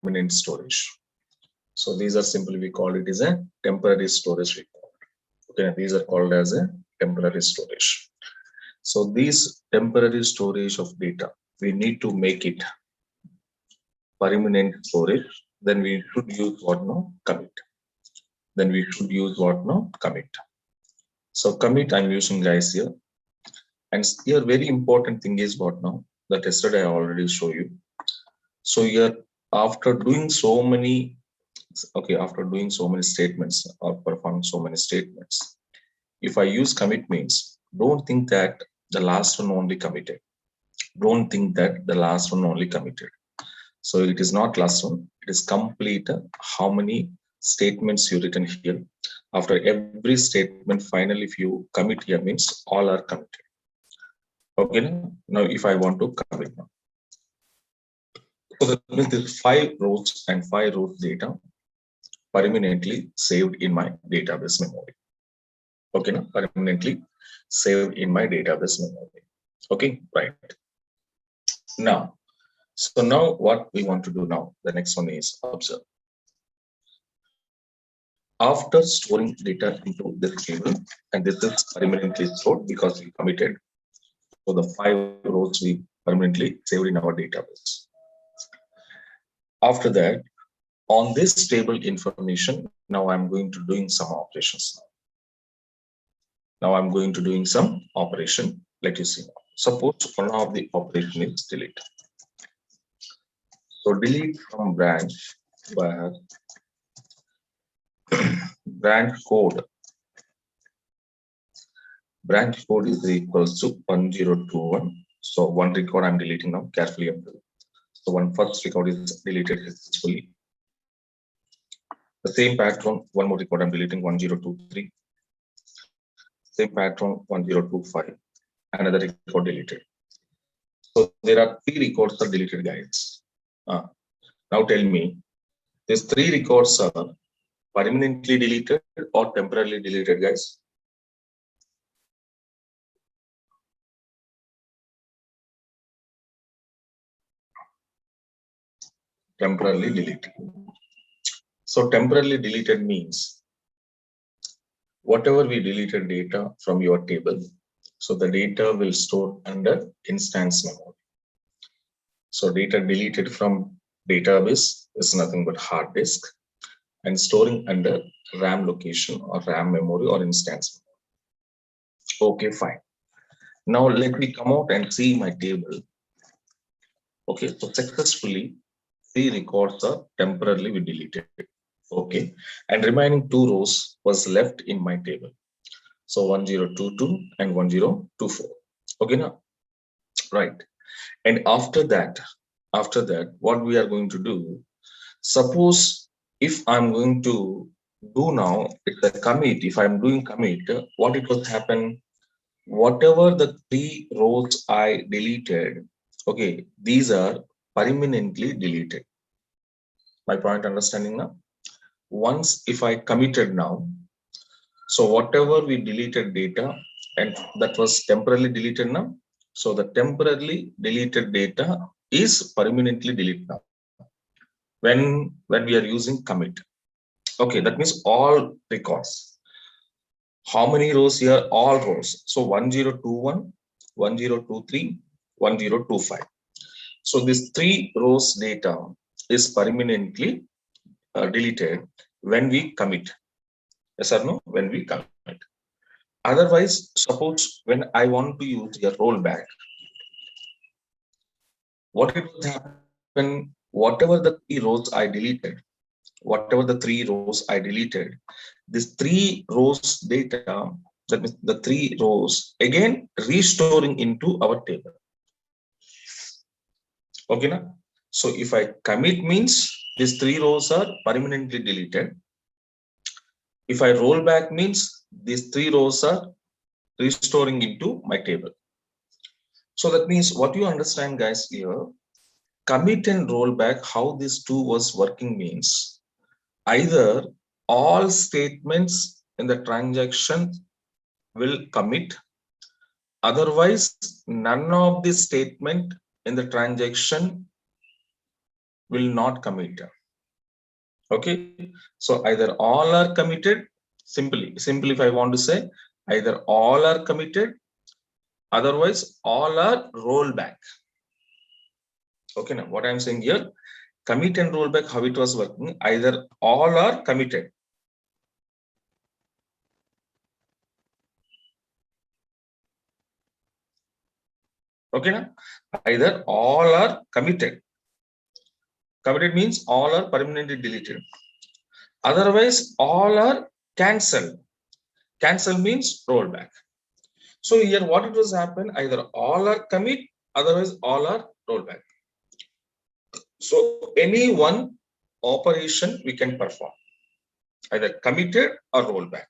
permanent storage. So these are simply, we call it as a temporary storage record. Okay, these are called as a temporary storage. So these temporary storage of data, we need to make it permanent storage. Then we should use what now? Commit. Then we should use what now? Commit. So commit I'm using guys here. And here very important thing is what now? That yesterday I already show you. So here after doing so many, okay, after doing so many statements or performing so many statements, if I use commit means, don't think that the last one only committed. Don't think that the last one only committed. So it is not last one, it is complete how many statements you written here. After every statement, finally, if you commit here means all are committed. Okay, now if I want to commit now. So that means there's 5 rows and 5 rows data permanently saved in my database memory. Okay, now permanently saved in my database memory. Okay, right. Now, so now what we want to do now, the next one is observe. After storing data into this table, and this is permanently stored because we committed. So the 5 rows we permanently saved in our database. After that, on this table information, now I'm going to doing some operations. Now I'm going to doing some operation. Let you see. Suppose one of the operation is delete. So delete from branch where branch code is equals to 1021. So one record I'm deleting now. Carefully observe. So one first record is deleted successfully. The same pattern, one more record I'm deleting 1023. Same pattern 1025. Another record deleted. So there are 3 records are deleted, guys. Now tell me, these 3 records are permanently deleted or temporarily deleted, guys? Temporarily deleted. So temporarily deleted means whatever we deleted data from your table, so the data will store under instance memory. So data deleted from database is nothing but hard disk and storing under RAM location or RAM memory or instance memory. Okay, fine. Now let me come out and see my table. Okay, so successfully 3 records are temporarily we deleted. Okay, and remaining 2 rows was left in my table. So 1022 and 1024. Okay, now right. And after that, what we are going to do, suppose if I'm going to do now, it's a commit. If I'm doing commit, what it will happen? Whatever the 3 rows I deleted, okay, these are permanently deleted. My point understanding now? Once if I committed now, so whatever we deleted data and that was temporarily deleted now, so the temporarily deleted data is permanently deleted now when we are using commit. Okay, that means all records. How many rows here? All rows. So 1021, 1023, 1025. So this 3 rows data is permanently deleted when we commit. Yes or no? When we commit. Otherwise, suppose when I want to use a rollback, what it will happen? Whatever the 3 rows I deleted, this 3 rows data, that means the 3 rows again restoring into our table. Okay, now? So if I commit means these 3 rows are permanently deleted. If I roll back means these 3 rows are restoring into my table. So that means what you understand, guys, here, commit and rollback, how these two was working means either all statements in the transaction will commit, otherwise none of the statement in the transaction will not commit. Okay, so either all are committed, simply if I want to say, either all are committed, otherwise all are rollback. Okay, now what I'm saying here, commit and rollback, how it was working, either all are committed. Okay, now either all are committed. Committed means all are permanently deleted. Otherwise, all are cancelled. Cancel means rollback. So here what it was happen, either all are commit, otherwise all are rollback. So any one operation we can perform, either committed or rollback.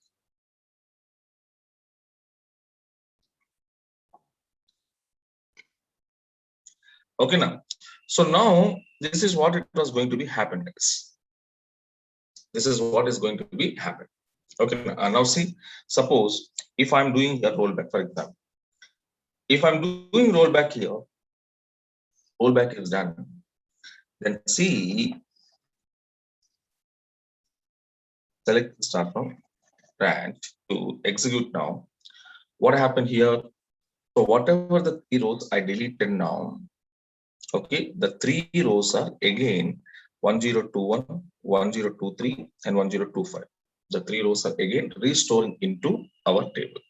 Okay, now. So now this is what it was going to be happen. This is what is going to be happen. Okay, now see, suppose if I'm doing a rollback, for example, if I'm doing rollback here, rollback is done. Then see, select start from branch to execute now. What happened here? So whatever the 3 rows I deleted now, okay, the 3 rows are again 1021, 1023, and 1025. The 3 rows are again restoring into our table.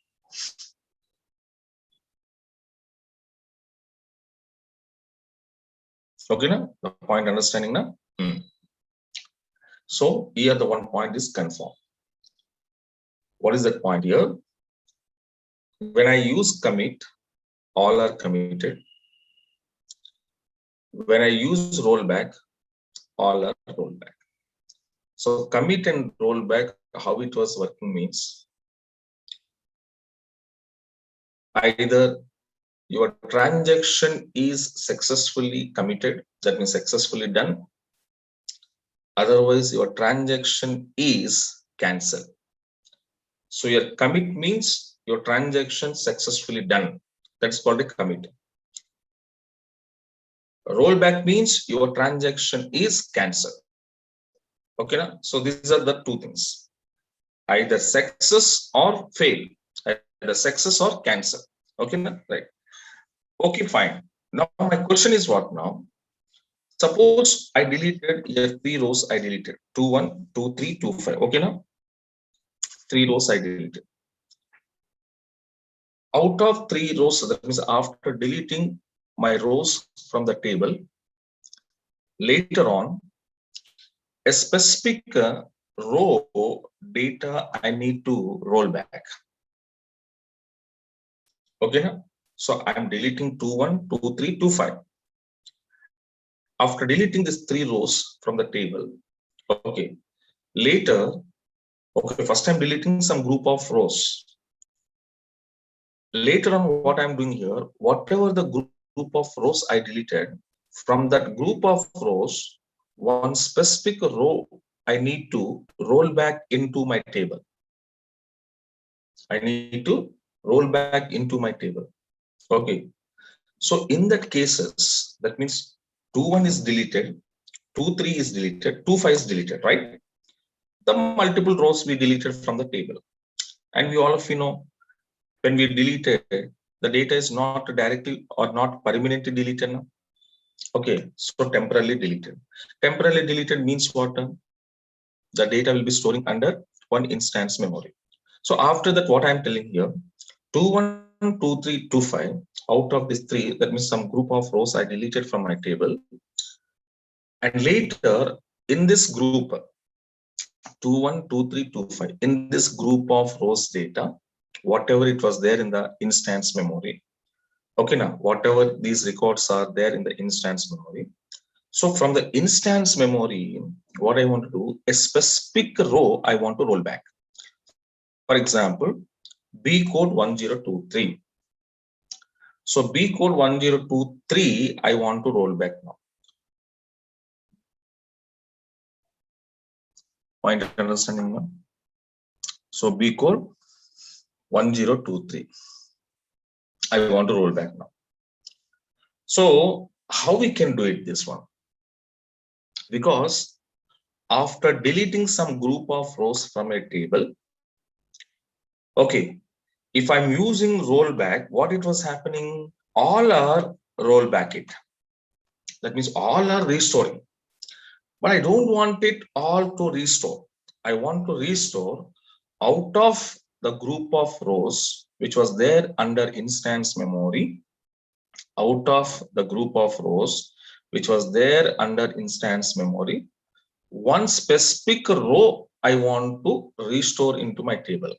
Okay, now the point understanding now. So here the one point is confirmed. What is that point here? When I use commit, all are committed. When I use rollback, all are rollback. So commit and rollback, how it was working means, either your transaction is successfully committed, that means successfully done. Otherwise, your transaction is cancelled. So your commit means your transaction successfully done. That's called a commit. Rollback means your transaction is cancelled. Okay, now? So these are the two things, either success or fail, either success or cancel. Okay, now? Right. Okay, fine. Now my question is what now? Suppose I deleted here 3 rows, I deleted 2, 1, 2, 3, 2, 5. Okay, now 3 rows I deleted. Out of 3 rows, that means after deleting my rows from the table, later on, a specific row data I need to roll back. Okay, now? So I'm deleting 2, 1, 2, 3, 2, 5. After deleting these 3 rows from the table, okay, later, okay, first I'm deleting some group of rows. Later on, what I'm doing here, whatever the group of rows I deleted, from that group of rows, one specific row I need to roll back into my table. I need to roll back into my table. Okay. So in that cases, that means 2, 1 is deleted, 2, 3 is deleted, 2, 5 is deleted, right? The multiple rows we deleted from the table. And we all of you know, when we deleted, the data is not directly or not permanently deleted now. Okay, so temporarily deleted. Temporarily deleted means what? The data will be storing under one instance memory. So after that, what I'm telling here, 2, 1, 2, 3, 2, 5, out of these 3, that means some group of rows I deleted from my table. And later in this group, 2, 1, 2, 3, 2, 5, in this group of rows data, whatever it was there in the instance memory. Okay, now whatever these records are there in the instance memory. So from the instance memory, what I want to do, a specific row I want to roll back. For example, B code 1023. So B code 1023, I want to roll back now. Point understanding now? So B code 1023. I want to roll back now. So how we can do it this one? Because after deleting some group of rows from a table, okay, if I'm using rollback, what it was happening, all are rollback it. That means all are restoring. But I don't want it all to restore. I want to restore out of the group of rows which was there under instance memory, out of the group of rows which was there under instance memory, one specific row I want to restore into my table.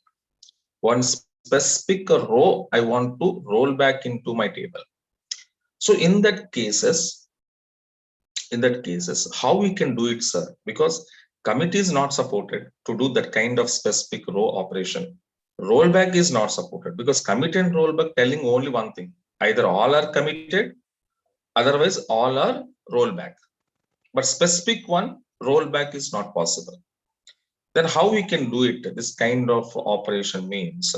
One specific row I want to roll back into my table. So in that cases, how we can do it, sir? Because commit is not supported to do that kind of specific row operation. Rollback is not supported because commit and rollback telling only one thing. Either all are committed, otherwise all are rollback. But specific one, rollback is not possible. Then how we can do it? This kind of operation means,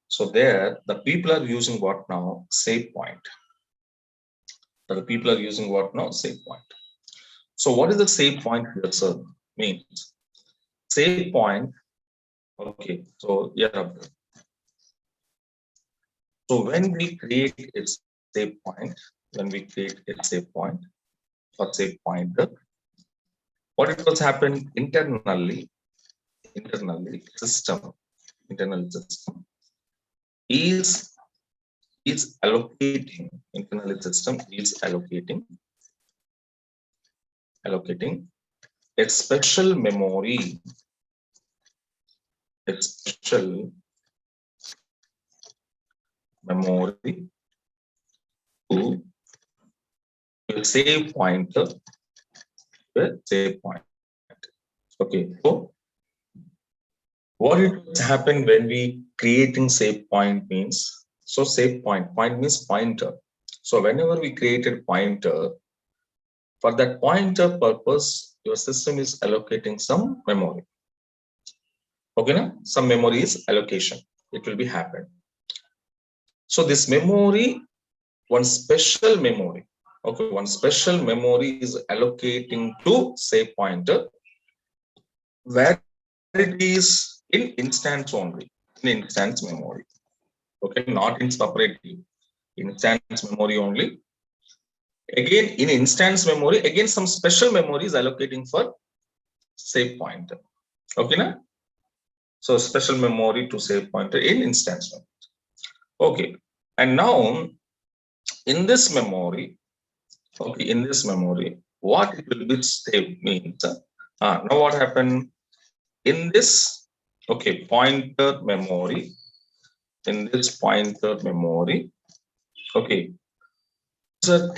so there the people are using what now? Save point. The people are using what now? Save point. So what is the save point here, sir? Means save point. Okay, so yeah. So when we create a save point, or save pointer, what it was happen internally system is allocating a special memory to save pointer Okay, so what it happen when we creating save point means, so save point means pointer. So whenever we created pointer, for that pointer purpose, your system is allocating some memory. Okay, na? Some memory is allocation. It will be happen. So this memory, one special memory is allocating to save pointer, where it is in instance only, in instance memory. Okay, not in separate instance memory only. Again, in instance memory, again some special memory is allocating for save pointer. Okay, na? So special memory to save pointer in instance memory. Okay, and now in this memory, what it will be saved means. Now what happened in this? Okay, pointer memory. In this pointer memory, okay, user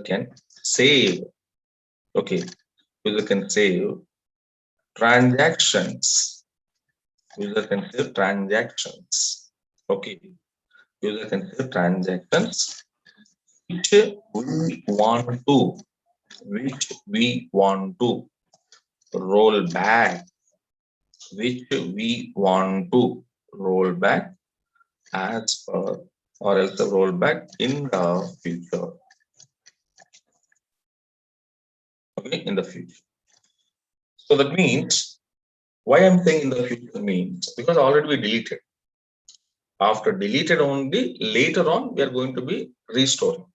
can save. Okay, user can save transactions. Okay, user can save transactions which we want to roll back, as per, or else roll back in the future. Okay, in the future. So that means, why I'm saying in the future means, because already we deleted. After deleted only, later on, we are going to be restoring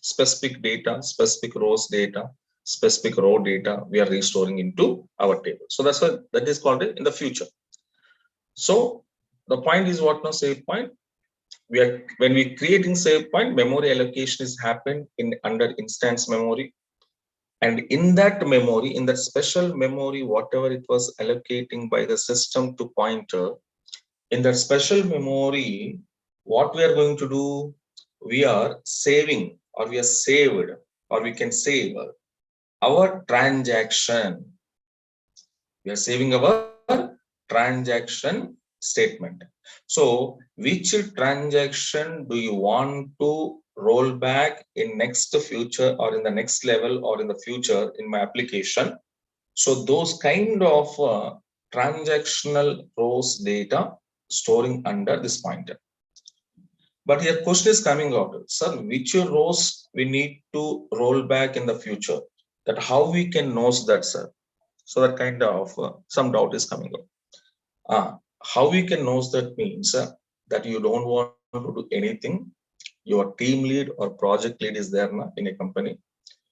specific data, specific rows data, specific row data, we are restoring into our table. So that's why that is called in the future. So the point is what now? Save point. When we creating save point, memory allocation is happened in under instance memory. And in that memory, in that special memory, whatever it was allocating by the system to pointer, in that special memory, what we are going to do, we are saving, or we are saved, or we can save our transaction. We are saving our transaction statement. So which transaction do you want to roll back in next future, or in the next level, or in the future in my application? So those kind of transactional rows data storing under this pointer. But your question is coming out, sir, which rows we need to roll back in the future? That how we can know that, sir? So that kind of some doubt is coming up. How we can know that means that you don't want to do anything. Your team lead or project lead is there in a company.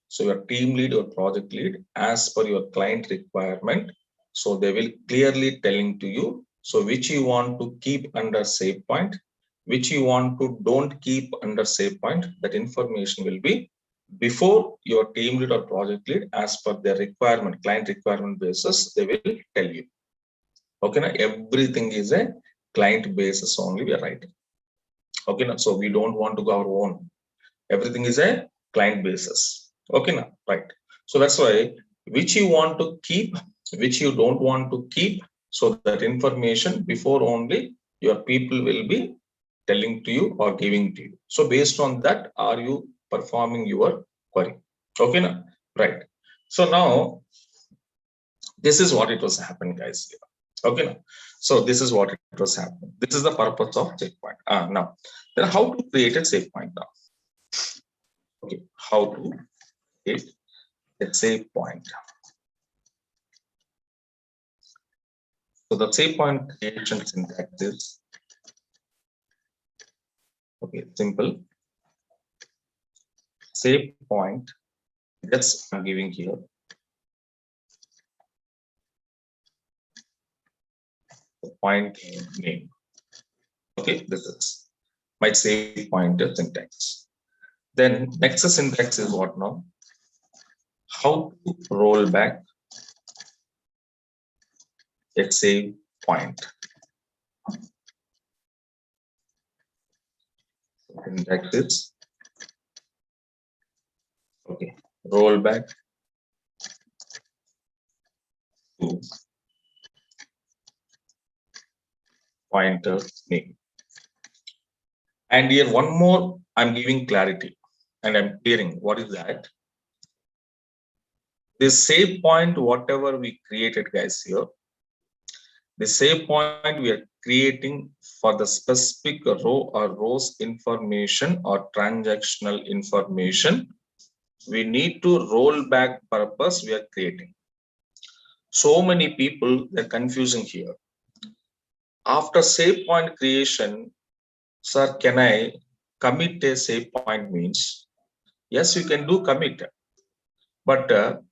So your team lead or project lead, as per your client requirement, so they will clearly telling to you, so which you want to keep under SafePoint, which you want to don't keep under SafePoint. That information will be before your team lead or project lead, as per their requirement, client requirement basis, they will tell you. Okay, now everything is a client basis only we are writing. Okay, now so we don't want to go our own. Everything is a client basis. Okay, now right. So that's why which you want to keep, which you don't want to keep. So that information before only your people will be telling to you or giving to you. So based on that, are you performing your query? Okay, now right. So now this is what it was happening, guys. Okay, now. So this is what it was happening. This is the purpose of SafePoint. Now, then how to create a SafePoint now? Okay, how to create a SafePoint. So the SafePoint creation syntax is okay, simple. SafePoint. That's I'm giving here. The point name. Okay, this is my SafePoint syntax. Then next syntax is what now? How to roll back a SafePoint. Syntax is okay. Roll back to pointer name. And here one more, I'm giving clarity and I'm clearing. What is that? This SafePoint, whatever we created, guys, here, the SafePoint we are creating for the specific row or rows information or transactional information. We need to roll back purpose we are creating. So many people, they're confusing here. After SafePoint creation, sir, can I commit a SafePoint means? Yes, you can do commit. But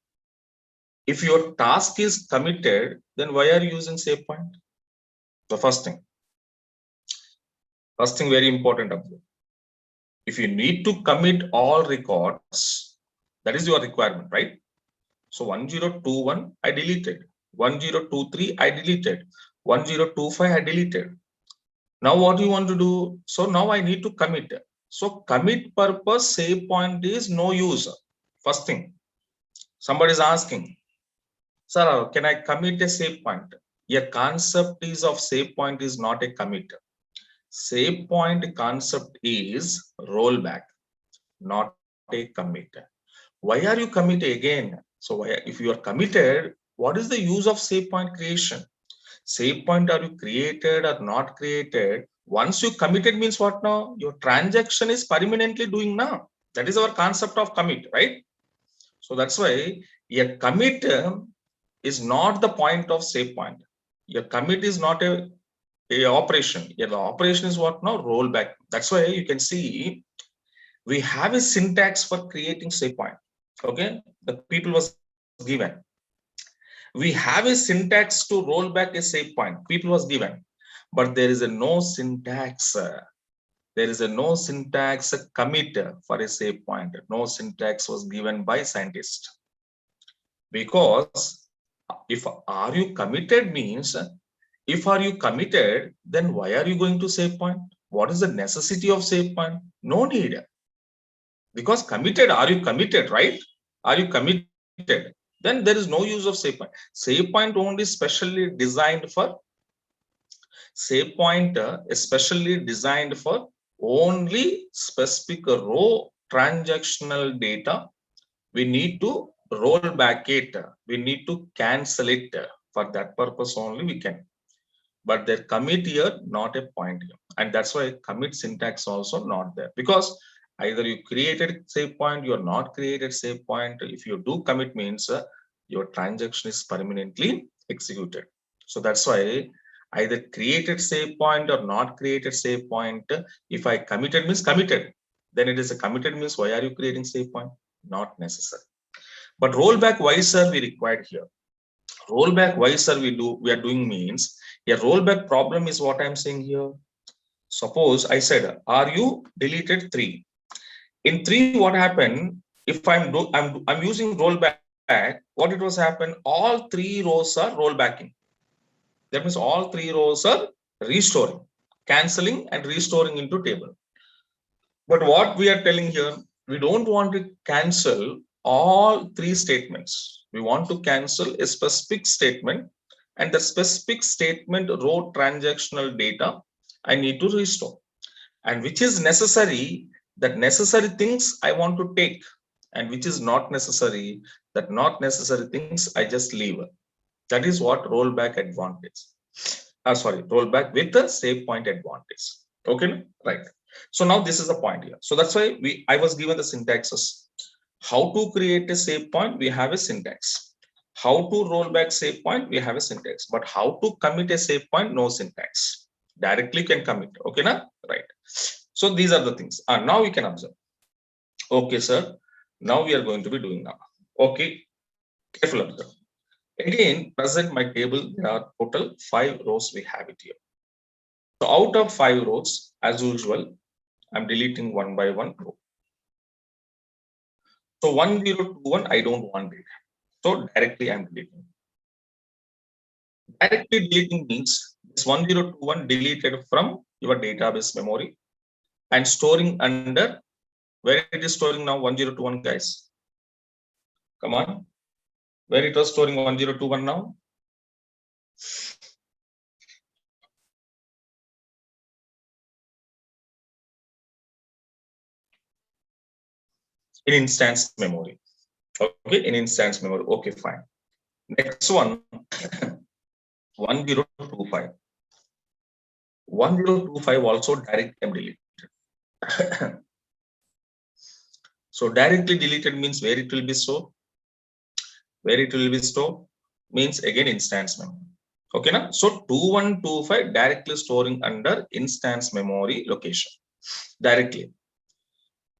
if your task is committed, then why are you using SafePoint? The first thing very important. If you need to commit all records, that is your requirement, right? So 1021 I deleted, 1023 I deleted, 1025 I deleted. Now what do you want to do? So now I need to commit. So commit purpose SafePoint is no use. First thing, somebody is asking, sir, can I commit a SafePoint? A concept is of SafePoint is not a commit. SafePoint concept is rollback, not a commit. Why are you committed again? So if you are committed, what is the use of SafePoint creation? SafePoint, are you created or not created? Once you committed means what now? Your transaction is permanently doing now. That is our concept of commit, right? So that's why a commit is not the point of SafePoint. Your commit is not a operation. Yeah, the operation is what now? Rollback. That's why you can see we have a syntax for creating SafePoint. Okay, the people was given. We have a syntax to roll back a SafePoint. People was given, but there is a no syntax. There is a no syntax commit for a SafePoint. No syntax was given by scientist. Because if are you committed means, if are you committed, then why are you going to SafePoint? What is the necessity of SafePoint? No need. Because committed, are you committed, right? Are you committed? Then there is no use of SafePoint. SafePoint only specially designed for SafePoint, especially designed for only specific row transactional data. We need to roll back it. We need to cancel it. For that purpose only we can. but their commit here, not a point here. And that's why commit syntax also not there, because either you created save point, you are not created save point. If you do commit means your transaction is permanently executed. So that's why either created save point or not created save point. If I committed means committed, then it is a committed means why are you creating save point? Not necessary. But rollback why sir we required here. Rollback why sir we are doing means a rollback problem is what I'm saying here. Suppose I said, are you deleted 3? In 3, what happened? If I'm using rollback, what it was happen? All 3 rows are rollbacking. That means all 3 rows are restoring, canceling and restoring into table. But what we are telling here, we don't want to cancel all 3 statements. We want to cancel a specific statement, and the specific statement row transactional data I need to restore, and which is necessary, that necessary things I want to take, and which is not necessary, that not necessary things I just leave. That is what rollback advantage. Rollback with the save point advantage. Okay, right. So now this is the point here. So that's why I was given the syntaxes. How to create a save point, we have a syntax. How to roll back save point, we have a syntax. But how to commit a save point, no syntax. Directly can commit. Okay, na? Right. So these are the things. Now we can observe. Okay, sir. Now we are going to be doing now. Okay, careful observe. Again, present my table, there are total 5 rows we have it here. So out of 5 rows, as usual, I'm deleting one by one row. So 1021, I don't want it. So directly I'm deleting. Directly deleting means this 1021 deleted from your database memory and storing under, where it is storing now 1021, guys. Come on. Where it was storing 1021 now? In instance memory. Okay, in instance memory. Okay, fine. Next one, 1025. 1025 also directly deleted. So directly deleted means where it will be stored. Where it will be stored means again instance memory. Okay, na? So 2125 directly storing under instance memory location directly.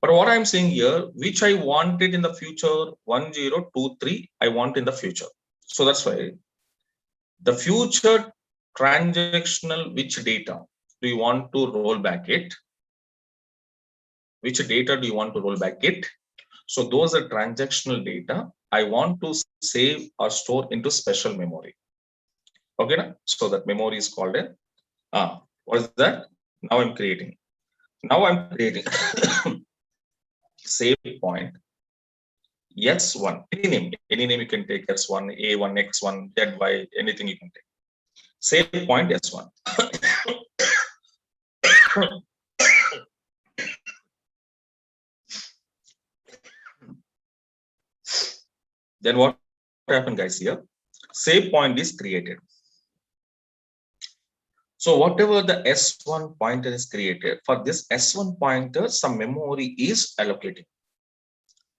But what I'm saying here, which I wanted in the future, 1023, I want in the future. So that's why the future transactional, which data do you want to roll back it? Which data do you want to roll back it? So those are transactional data I want to save or store into special memory. Okay, na? So that memory is called a, what is that? Now I'm creating save point x1, any name you can take, s1, a1, x1, zy, anything you can take. Save point s1. Then what happened, guys? Here save point is created. So whatever the S1 pointer is created, for this S1 pointer, some memory is allocating.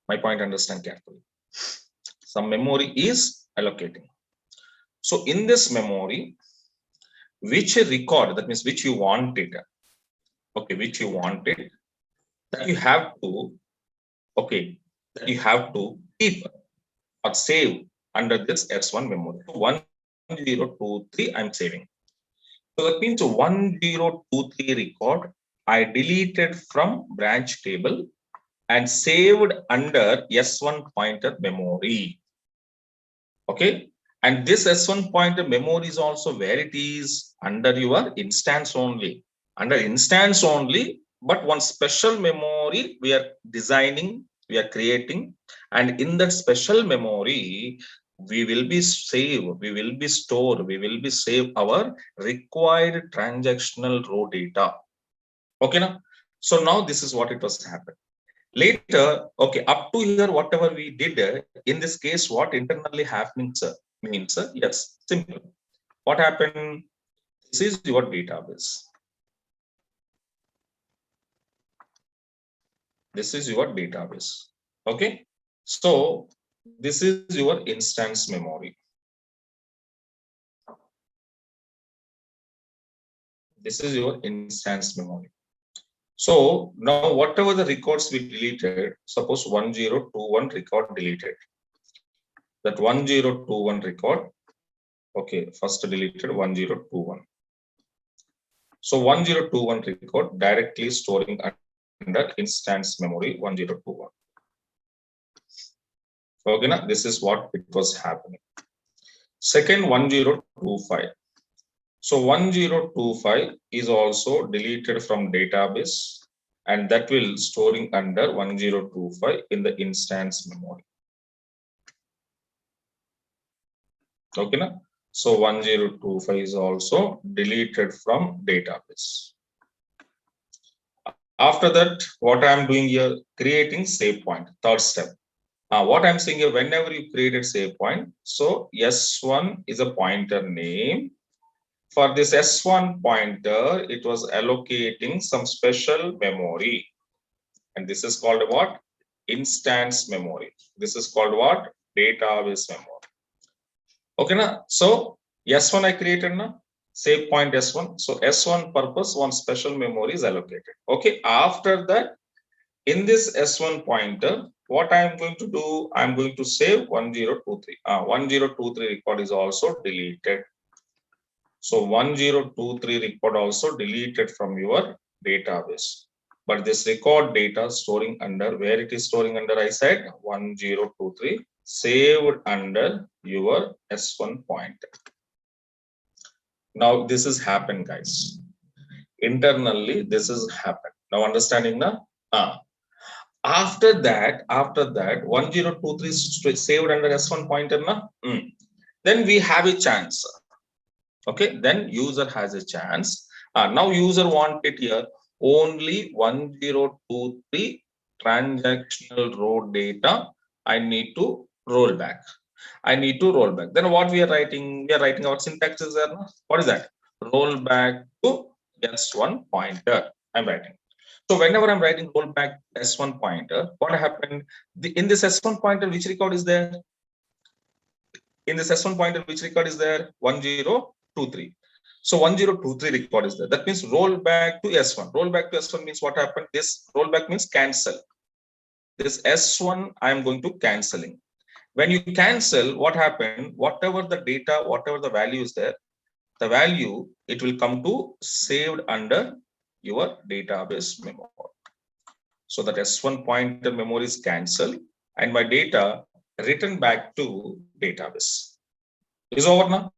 My point, understand carefully. Some memory is allocating. So in this memory, which record, that means which you wanted, okay, which you wanted, that you have to, okay, that you have to keep or save under this S1 memory. 1023, I'm saving. So that means 1023 record I deleted from branch table and saved under S1 pointer memory. Okay. And this S1 pointer memory is also where it is under your instance only. Under instance only, but one special memory we are designing, we are creating, and in that special memory, we will be save, we will be store, we will be save our required transactional row data. Okay, now. So now this is what it was happened. Later, okay, up to here, whatever we did, in this case, what internally happening, sir, means, yes, simple. What happened? is your database. This is your database. Okay. So this is your instance memory. This is your instance memory. So now whatever the records we deleted, suppose 1021 record deleted. That 1021 record, okay, first deleted 1021. So 1021 record directly storing under instance memory 1021. Okay, now this is what it was happening. Second 1025. So 1025 is also deleted from database, and that will storing under 1025 in the instance memory. Okay, na? So 1025 is also deleted from database. After that, what I am doing here, creating save point, third step. What I'm saying here, whenever you create a save point, so S1 is a pointer name. For this S1 pointer, it was allocating some special memory. And this is called what? Instance memory. This is called what? Database memory. Okay, na? So S1 I created now. Save point S1. So S1 purpose, one special memory is allocated. Okay, after that, in this S1 pointer, what I am going to do, I am going to save 1023. 1023 record is also deleted. So 1023 record also deleted from your database. But this record data storing under, where it is storing under, I said 1023, saved under your S1 pointer. Now this is happened, guys. Internally, this is happened. Now understanding now? After that, 1023 is saved under S1 pointer now. Then we have a chance. Okay, then user has a chance. Now user wanted here only 1023 transactional row data. I need to roll back. Then what we are writing? We are writing our syntax is there. What is that? Roll back to S1 pointer. I'm writing. So whenever I'm writing roll back S1 pointer, what happened? In this S1 pointer, which record is there? In this S1 pointer, which record is there? 1023. So 1023 record is there. That means roll back to S1. Roll back to S1 means what happened? This rollback means cancel. This S1 I am going to canceling. When you cancel, what happened? Whatever the data, whatever the value is there, the value, it will come to saved under your database memory. So that S1 pointer memory is cancelled and my data written back to database. Is over now?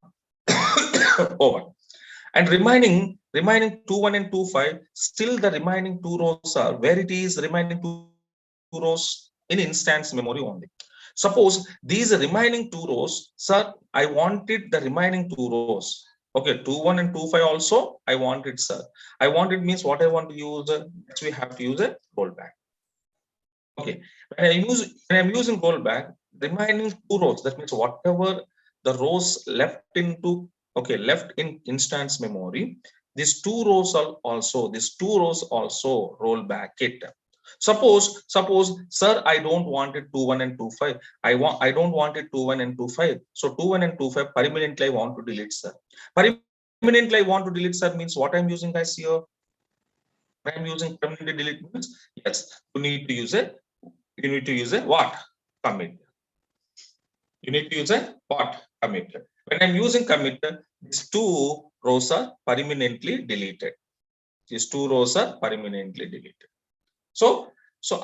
Over. And remaining 21 and 25, still the remaining two rows are where it is remaining two rows in instance memory only. Suppose these remaining two rows, sir, I wanted the remaining two rows. Okay, 21 and 25 also I want it, sir. I want it means what I want to use, we have to use a rollback. Okay, when I'm using rollback, remaining two rows, that means whatever the rows left in instance memory, these two rows also roll back it. Suppose, sir, I don't want it 21 and 25. I don't want it 21 and 25. So 21 and 25 permanently I want to delete, sir. Permanently I want to delete, sir, means what I'm using, guys, here. When I'm using permanently delete means, yes, you need to use a what? Commit. You need to use a what? Commit. When I'm using commit, these two rows are permanently deleted. These two rows are permanently deleted. So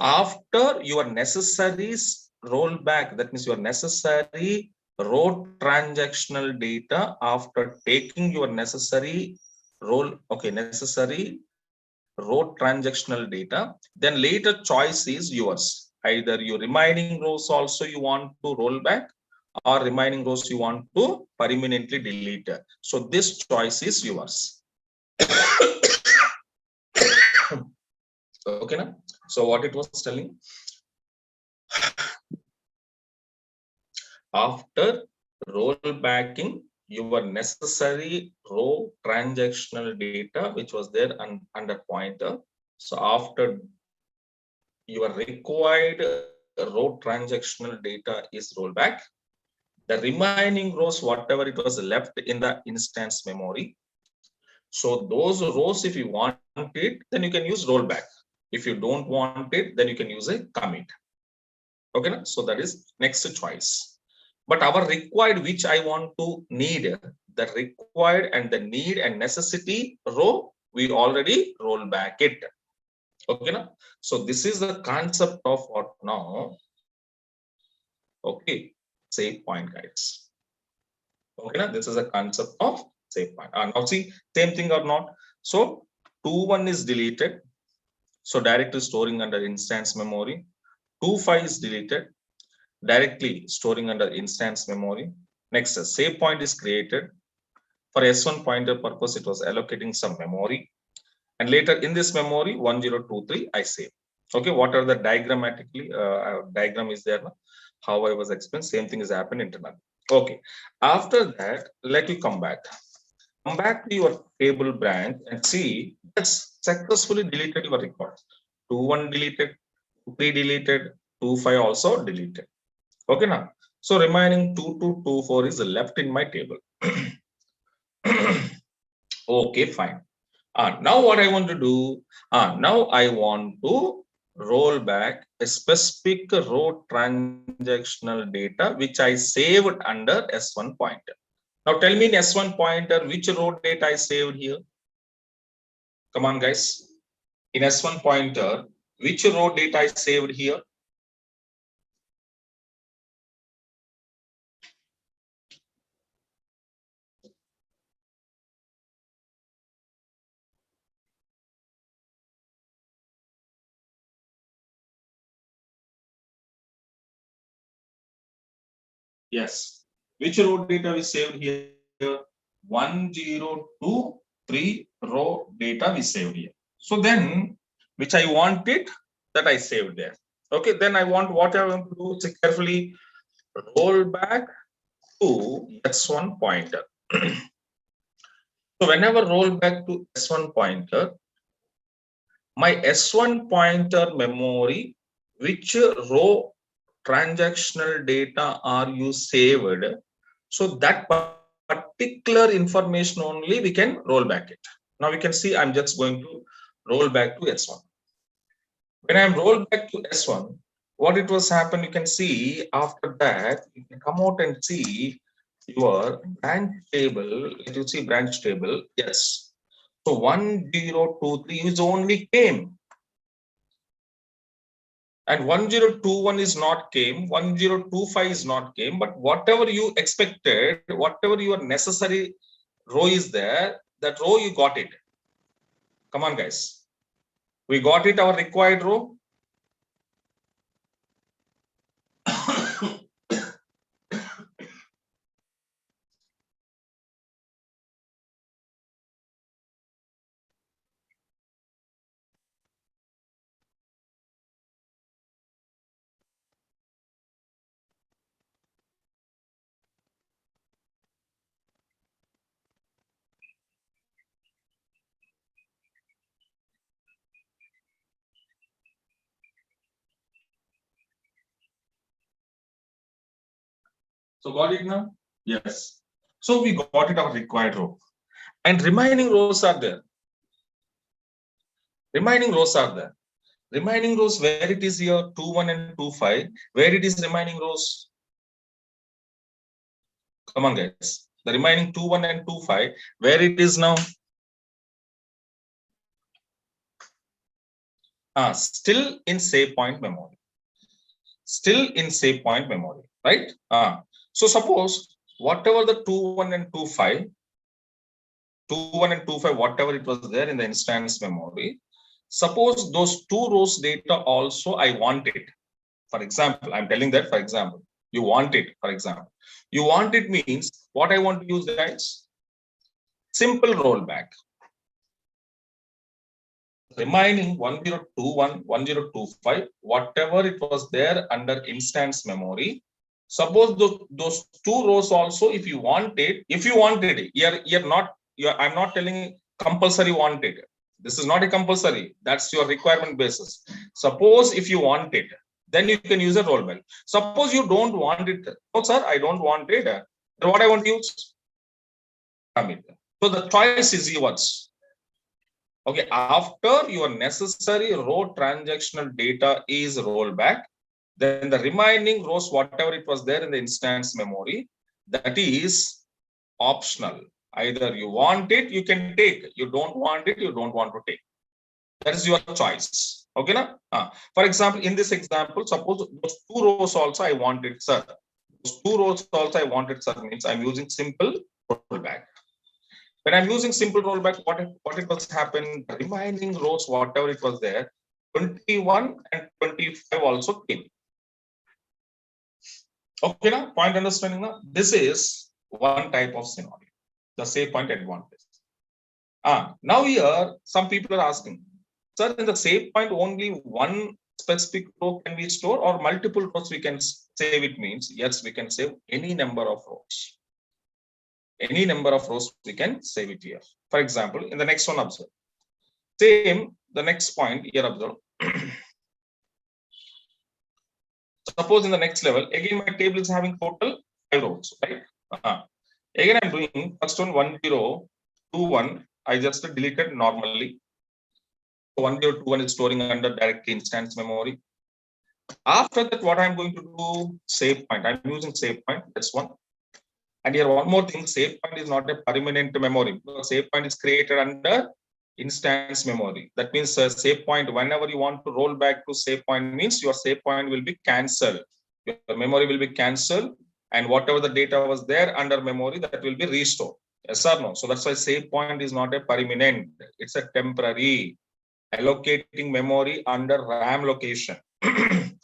after your necessary rollback, that means your necessary row transactional data, after taking your necessary row transactional data, then later choice is yours. Either your remaining rows also you want to roll back, or remaining rows you want to permanently delete. So this choice is yours. Okay, na? So what it was telling, after rollbacking your necessary row transactional data which was there under pointer. So after your required row transactional data is rolled back, the remaining rows, whatever it was left in the instance memory. So those rows, if you want it, then you can use rollback. If you don't want it, then you can use a commit. Okay, so that is next choice. But our required, which I want to need, the required and the need and necessity row, we already roll back it. Okay, now, so this is the concept of what now. Okay, save point, guys. Okay, now this is a concept of save point. Now see, same thing or not. So 2.1 is deleted. So directly storing under instance memory. 2.5 is deleted, directly storing under instance memory. Next, a save point is created. For S1 pointer purpose, it was allocating some memory. And later in this memory, 1023, I save. Okay, what are the diagrammatically, diagram is there now? How I was explained, same thing is happened internally. Okay, after that, let you come back. Come back to your table branch and see that's successfully deleted your record. 2.1 deleted, 2.3 deleted, 2.5 also deleted. Okay, now. So remaining 2.2, 2.4 is left in my table. Okay, fine. Now what I want to do, now I want to roll back a specific row transactional data which I saved under S1 pointer. Now tell me in S1 pointer which row data I saved here. Come on, guys. In S1 pointer, which row data I saved here? Yes. Which row data we saved here? 1023 row data we saved here. So then, which I wanted, that I saved there. Okay, then I want what I want to do is carefully roll back to S1 pointer. So whenever roll back to S1 pointer, my S1 pointer memory, which row transactional data are you saved? So that particular information only we can roll back it. Now we can see I'm just going to roll back to S1. When I'm rolled back to S1, what it was happen, you can see after that, you can come out and see your branch table. If you see branch table, yes. So 1023 is only came. And 1021 is not came, 1025 is not came, but whatever you expected, whatever your necessary row is there, that row you got it. Come on, guys. We got it, our required row. So got it now? Yes. So we got it, our required row. And remaining rows are there. Remaining rows are there. Remaining rows where it is here, 2.1 and 2.5, where it is remaining rows. Come on, guys. The remaining 2.1 and 2.5, where it is now? Still in save point memory. Still in save point memory, right? So suppose whatever the 2.1 and 2.5, 2.1 and 2.5, whatever it was there in the instance memory, suppose those two rows data also I want it. For example, I'm telling that, for example, you want it, for example. You want it means what I want to use, guys? Simple rollback. Remaining 1021, 1025, whatever it was there under instance memory. Suppose those two rows also, if you want it, I'm not telling compulsory want it. This is not a compulsory. That's your requirement basis. Suppose if you want it, then you can use a rollback. Suppose you don't want it. No, sir, I don't want it. Then what I want to use? So the choice is yours. Okay, after your necessary row transactional data is rolled back, then the remaining rows, whatever it was there in the instance memory, that is optional. Either you want it, you can take. You don't want it, you don't want to take. That is your choice. Okay, na? For example, in this example, suppose those two rows also I wanted, sir. Those two rows also I wanted, sir, means I'm using simple rollback. When I'm using simple rollback, what it was happen? The remaining rows, whatever it was there, 21 and 25 also came. Okay, now point understanding now. This is one type of scenario, the save point advantage. Now here some people are asking, sir, in the save point only one specific row can be stored or multiple rows we can save? It means yes, we can save any number of rows. Any number of rows we can save it here. For example, in the next one, observe. Same, the next point here, observe. Suppose in the next level, again my table is having total 5 rows, right? Again I'm doing first one 1021. I just deleted normally. 1021 is storing under direct instance memory. After that, what I'm going to do, save point. I'm using save point. That's one. And here one more thing, save point is not a permanent memory. Save point is created under instance memory. That means save point, whenever you want to roll back to save point, means your save point will be cancelled. Your memory will be cancelled, and whatever the data was there under memory, that will be restored. Yes or no? So that's why save point is not a permanent. It's a temporary allocating memory under RAM location.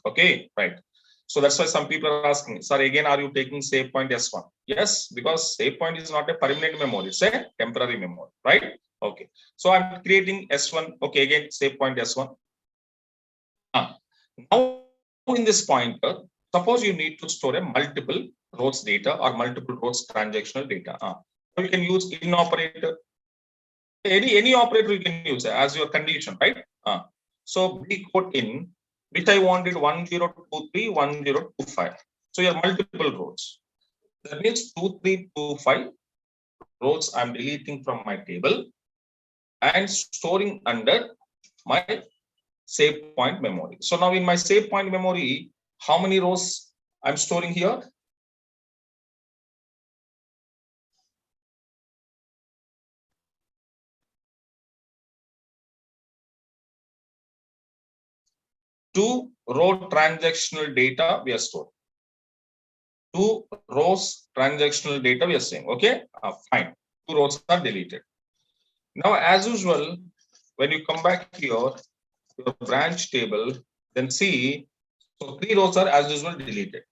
Okay, right. So that's why some people are asking, sir, again, are you taking save point S1? Yes, because save point is not a permanent memory, it's a temporary memory, right? Okay. So I'm creating S1. Okay, again, save point S1. Now in this pointer, suppose you need to store a multiple rows data or multiple rows transactional data. You can use in operator. Any operator you can use as your condition, right? So B code in, which I wanted 1023, 1025. So you have multiple rows. That means 2325 rows I'm deleting from my table and storing under my save point memory. So now in my save point memory, how many rows I'm storing here? Two row transactional data we are storing. 2 rows transactional data we are saying. Okay, fine. 2 rows are deleted. Now, as usual, when you come back here, your branch table, then see, so 3 rows are as usual deleted.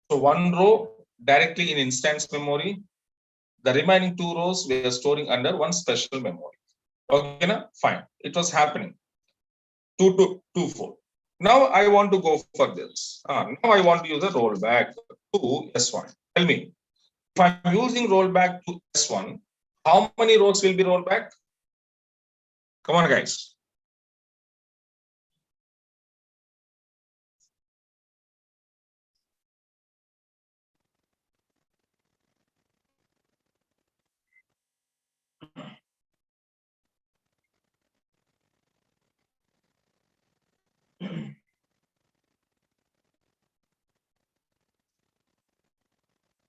So 1 row directly in instance memory. The remaining 2 rows we are storing under one special memory. Okay, na? Fine. It was happening. 2 to 2, 4. Now I want to go for this. Now I want to use a rollback to S1. Tell me, if I'm using rollback to S1, how many rows will be rolled back? Come on, guys.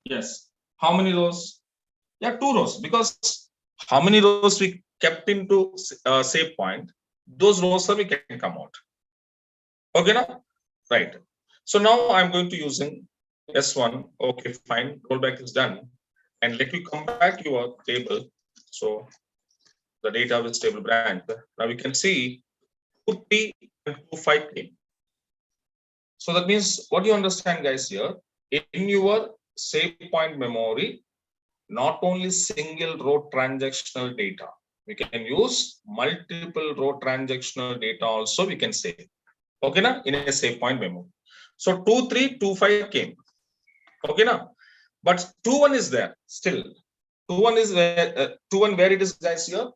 Yes. How many rows? Yeah, 2 rows. Because how many rows we kept into save point, those rows we can come out. Okay, now? Right. So now I'm going to using S1. Okay, fine. Rollback is done. And let me come back to your table. So the data with stable branch. Now we can see 2, 3 and 2, 5 came. So that means what do you understand, guys, here? In your save point memory, not only single row transactional data, we can use multiple row transactional data also we can save. Okay, na? In a save point memory. So 2, 3, 2, 5 came. Okay, now, but 2-1 is there still. 2-1 is where 2-1 where it is, guys, here.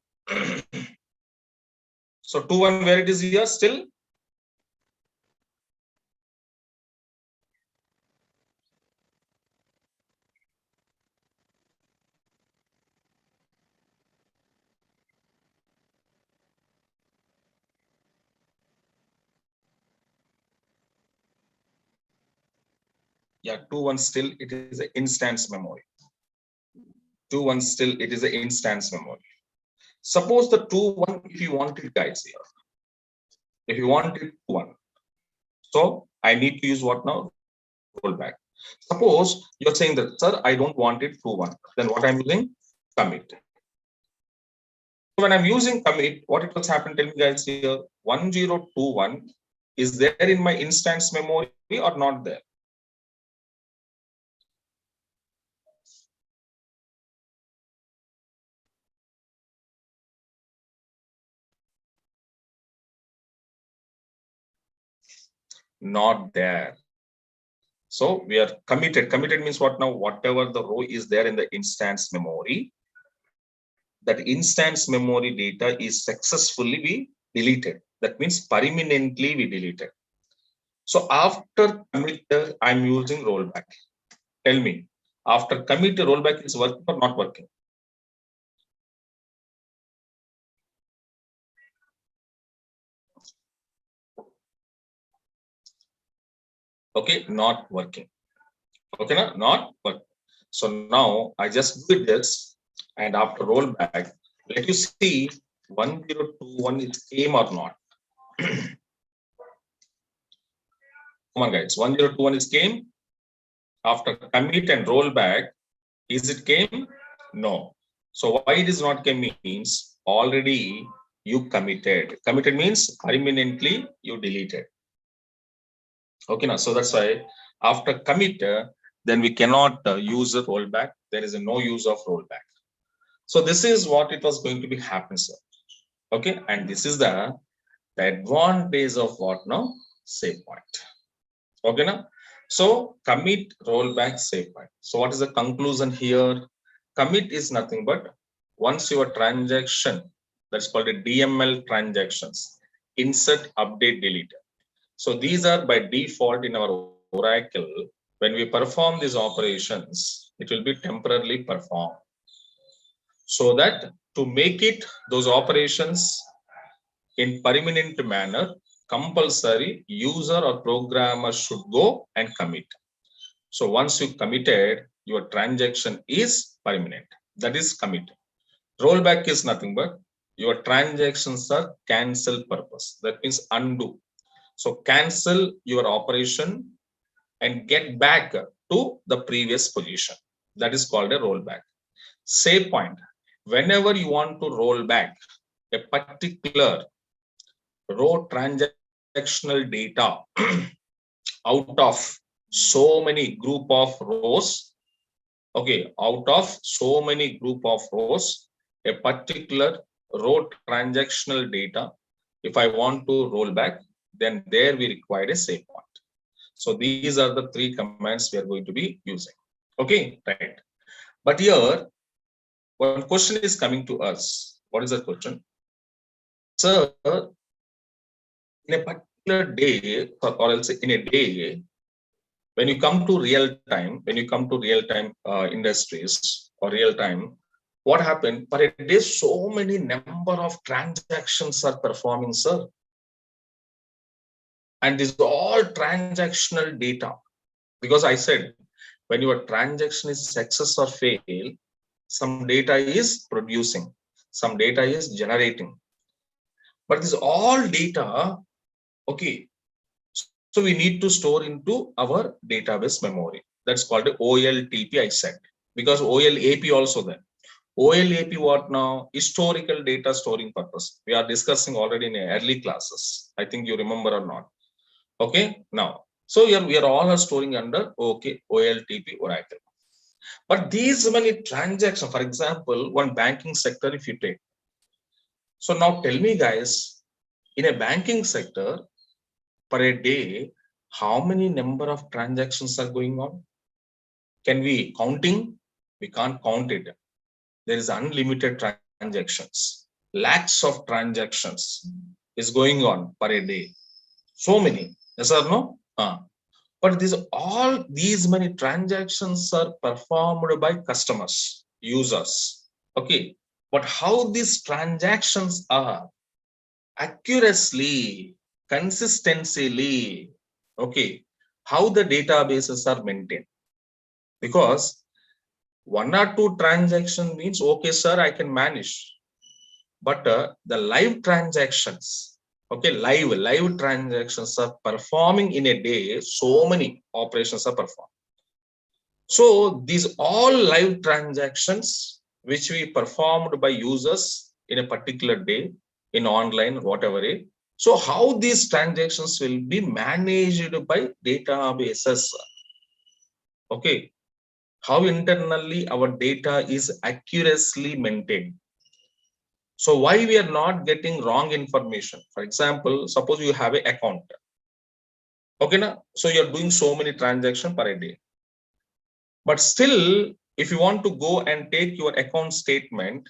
So 2-1 where it is here still. Yeah, 2-1 still it is an instance memory. 2-1 still it is an instance memory. Suppose the 2-1 if you want it, guys, here. If you want it 2-1. So I need to use what now? Rollback. Suppose you're saying that, sir, I don't want it 2-1. Then what I'm using? Commit. When I'm using commit, what it was happened, tell me, guys, here 1021 is there in my instance memory or not there? Not there. So we are committed. Committed means what now? Whatever the row is there in the instance memory, that instance memory data is successfully be deleted. That means permanently we deleted. So after commit, I'm using rollback. Tell me, after commit, rollback is working or not working? Okay, not working. Okay, not working. So now I just did this, and after rollback, let you see 1021 is came or not. Come on, guys, 1021 is came. After commit and rollback, is it came? No. So why it is not came means already you committed. Committed means permanently you deleted. Okay, now so that's why after commit, then we cannot use the rollback. There is no use of rollback. So this is what it was going to be happen, sir. Okay, and this is the advantage of what now? Save point. Okay, now. So commit, rollback, save point. So what is the conclusion here? Commit is nothing but once your transaction, that's called a DML transactions, insert, update, delete. So these are by default in our Oracle. When we perform these operations, it will be temporarily performed. So that to make it those operations in permanent manner, compulsory user or programmer should go and commit. So once you committed, your transaction is permanent. That is commit. Rollback is nothing but your transactions are cancel purpose. That means undo. So cancel your operation and get back to the previous position. That is called a rollback. Save point. Whenever you want to roll back a particular row transactional data out of so many group of rows, okay, out of so many group of rows, a particular row transactional data, if I want to roll back, then there we require a save point. So these are the three commands we are going to be using. Okay, right. But here, one question is coming to us. What is the question? Sir, in a particular day, or else in a day, when you come to real time, industries or real time, what happened? Per a day, so many number of transactions are performing, sir. And this is all transactional data. Because I said, when your transaction is success or fail, some data is producing, some data is generating. But this all data, okay, so we need to store into our database memory. That's called OLTP, I said, because OLAP also there. OLAP what now? Historical data storing purpose. We are discussing already in early classes. I think you remember or not. Okay, now, so here we are all storing under OLTP Oracle. But these many transactions, for example, one banking sector, if you take. So now tell me, guys, in a banking sector, per a day, how many number of transactions are going on? Can we counting? We can't count it. There is unlimited transactions. Lakhs of transactions is going on per a day. So many. Yes or no? But all these many transactions are performed by customers, users. Okay. But how these transactions are accurately, consistently, okay, how the databases are maintained. Because one or two transaction means, okay, sir, I can manage. But the live transactions, okay, live transactions are performing in a day. So many operations are performed. So these all live transactions which we performed by users in a particular day in online, whatever it. So how these transactions will be managed by databases? Okay, how internally our data is accurately maintained. So why we are not getting wrong information? For example, suppose you have an account. Okay, now so you're doing so many transactions per day. But still, if you want to go and take your account statement,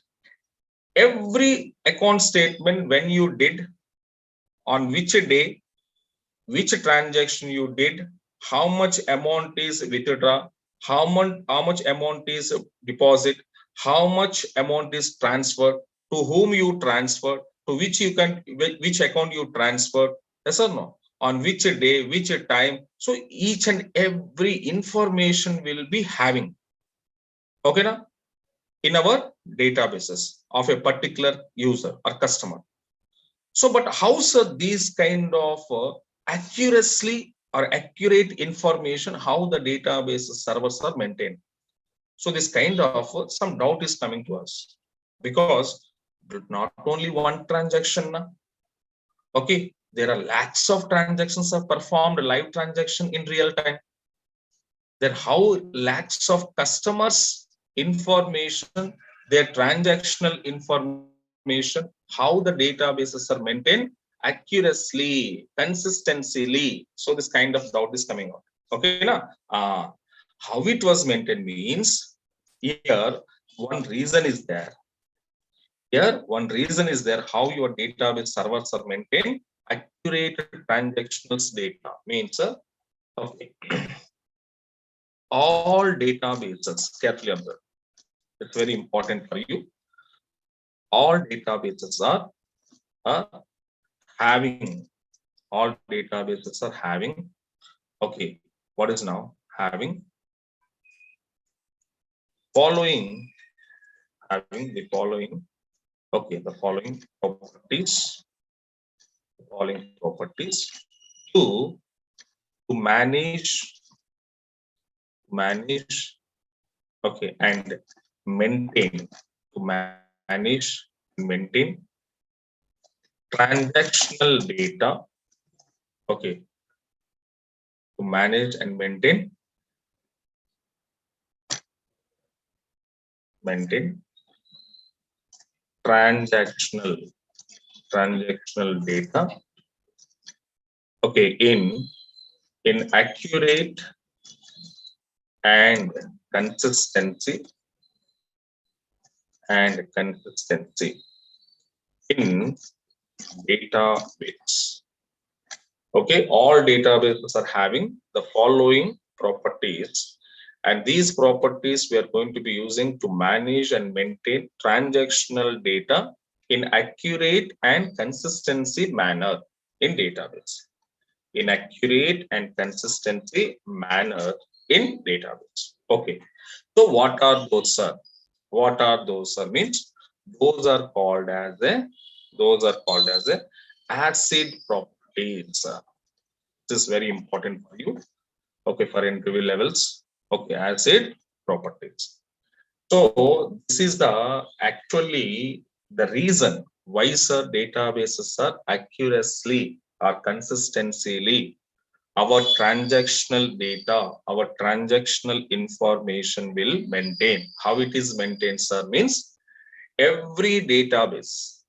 every account statement when you did, on which day, which transaction you did, how much amount is withdraw, how much amount is deposit, how much amount is transferred, to whom you transfer, to which account you transfer, yes or no, on which day, which time. So each and every information will be having, okay na, in our databases of a particular user or customer. So, but how, sir, these kind of accuracy or accurate information, how the database servers are maintained? So this kind of some doubt is coming to us, because not only one transaction, okay, there are lakhs of transactions are performed live transaction in real time. Then how lakhs of customers information, their transactional information, how the databases are maintained accurately, consistently. So this kind of doubt is coming out. Okay, na? How it was maintained means, here one reason is there. Here one reason is there, how your database servers are maintained accurate transactional data means, okay, all databases, carefully observe, it's very important for you. All databases are having, all databases are having, okay, what is now having following, having the following, okay, the following properties, to manage, okay, and maintain, to manage, maintain transactional data, okay, to manage and maintain transactional data, okay, in accurate and consistency in database. Okay, all databases are having the following properties, and these properties we are going to be using to manage and maintain transactional data in accurate and consistency manner in database. In accurate and consistency manner in database. Okay, so what are those, sir? What are those, sir? Means those are called as a ACID properties. This is very important for you. Okay, for interview levels. Okay, ACID properties. So this is the actually the reason why, sir, databases are accurately or consistently our transactional data, our transactional information will maintain. How it is maintained, sir? Means every database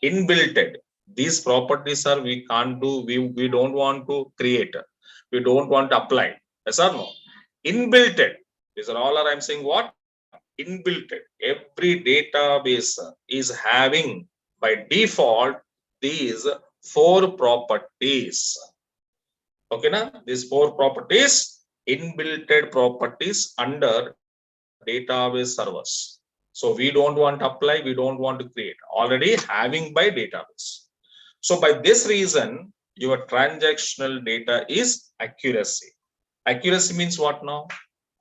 inbuilt. These properties are we can't do, we don't want to create, we don't want to apply. Yes or no? Inbuilt. These are all are I'm saying what? Inbuilt. Every database is having by default these 4 properties. Okay, now these 4 properties, inbuilt properties under database servers. So we don't want to apply, we don't want to create, already having by database. So by this reason, your transactional data is accuracy. Accuracy means what now?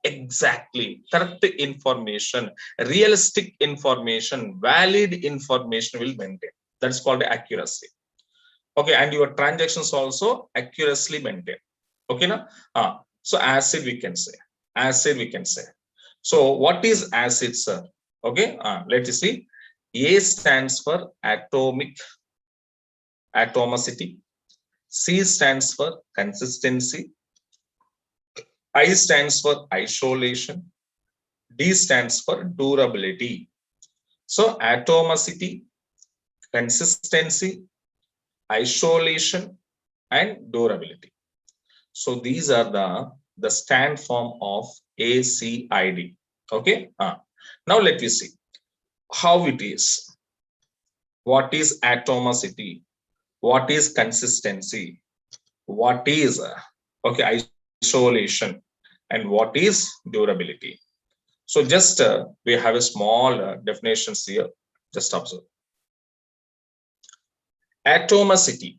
Exactly, correct information, realistic information, valid information will maintain. That's called accuracy. Okay, and your transactions also accuracy maintain. Okay, now so ACID we can say. ACID we can say. So what is ACID, sir? Okay, let's see. A stands for atomic, atomicity. C stands for consistency. I stands for isolation. D stands for durability. So atomicity, consistency, isolation, and durability. So these are the stand form of ACID. Okay. Now let me see how it is. What is atomicity? What is consistency? What is okay isolation? And what is durability? So just we have a small definitions here. Just observe. Atomicity.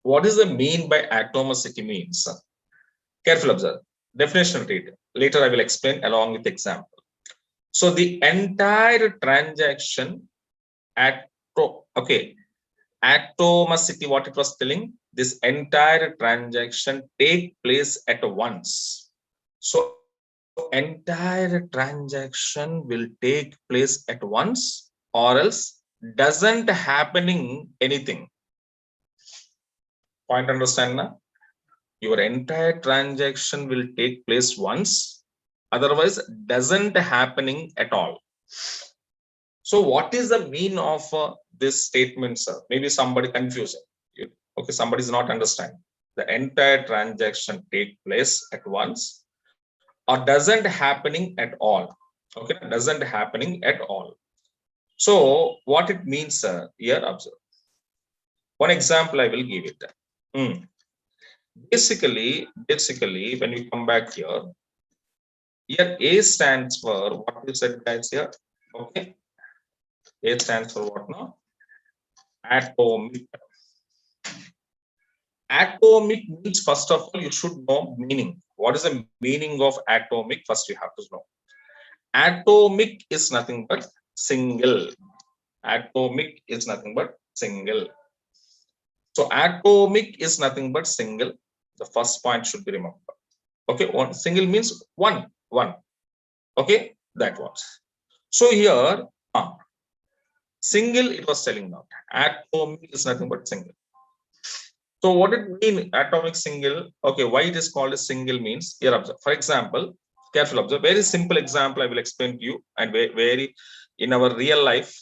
What is the mean by atomicity means? Careful observe. Definition read. Later I will explain along with example. So the entire transaction atomicity, what it was telling, this entire transaction take place at once. So entire transaction will take place at once, or else doesn't happening anything. Point understand now? Your entire transaction will take place once, otherwise doesn't happening at all. So what is the mean of this statement, sir? Maybe somebody confusing. Okay, somebody is not understanding. The entire transaction take place at once, or doesn't happening at all. Okay, doesn't happening at all. So what it means, here observe. One example I will give it. Basically, when you come back here A stands for what you said, guys, here. Okay, A stands for what now? Atomic. Atomic means, first of all, you should know meaning. What is the meaning of atomic? First, you have to know. Atomic is nothing but single. Atomic is nothing but single. So atomic is nothing but single. The first point should be remembered. Okay, one single means one. Okay, that was. So here, single, it was telling now. Atomic is nothing but single. So what it mean atomic single? Okay, why it is called a single means here observe. For example, careful observe. Very simple example I will explain to you, and very in our real life,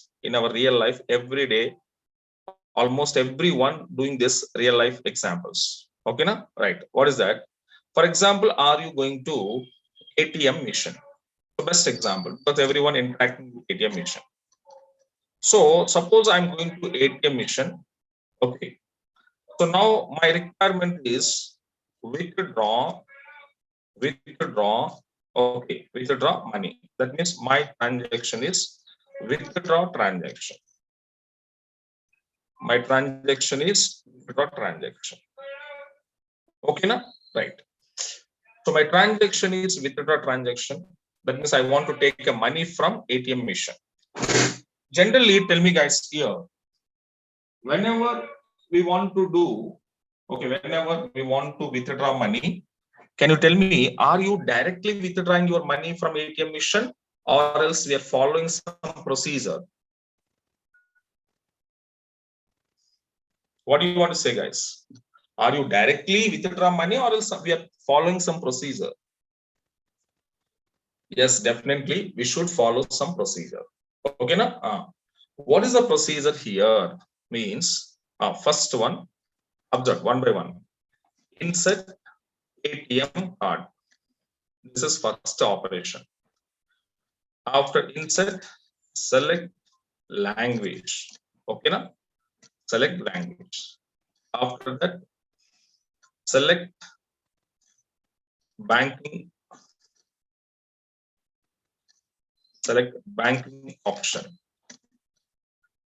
every day, almost everyone doing this real life examples. Okay, now right. What is that? For example, are you going to ATM machine? The best example, because everyone interacting with ATM machine. So suppose I'm going to ATM machine. Okay. So now my requirement is withdraw money. That means my transaction is withdraw transaction. My transaction is withdraw transaction. Okay, now right. So my transaction is withdraw transaction. That means I want to take a money from ATM machine. Generally, tell me guys here, whenever we want to do, okay, whenever we want to withdraw money, can you tell me, are you directly withdrawing your money from ATM machine, or else we are following some procedure? What do you want to say, guys? Are you directly withdraw money, or else we are following some procedure? Yes, definitely, we should follow some procedure. Okay, now, what is the procedure here? Means, first one, observe one by one. Insert ATM card. This is first operation. After insert, select language. Okay, now select language. After that, select banking. Select banking option.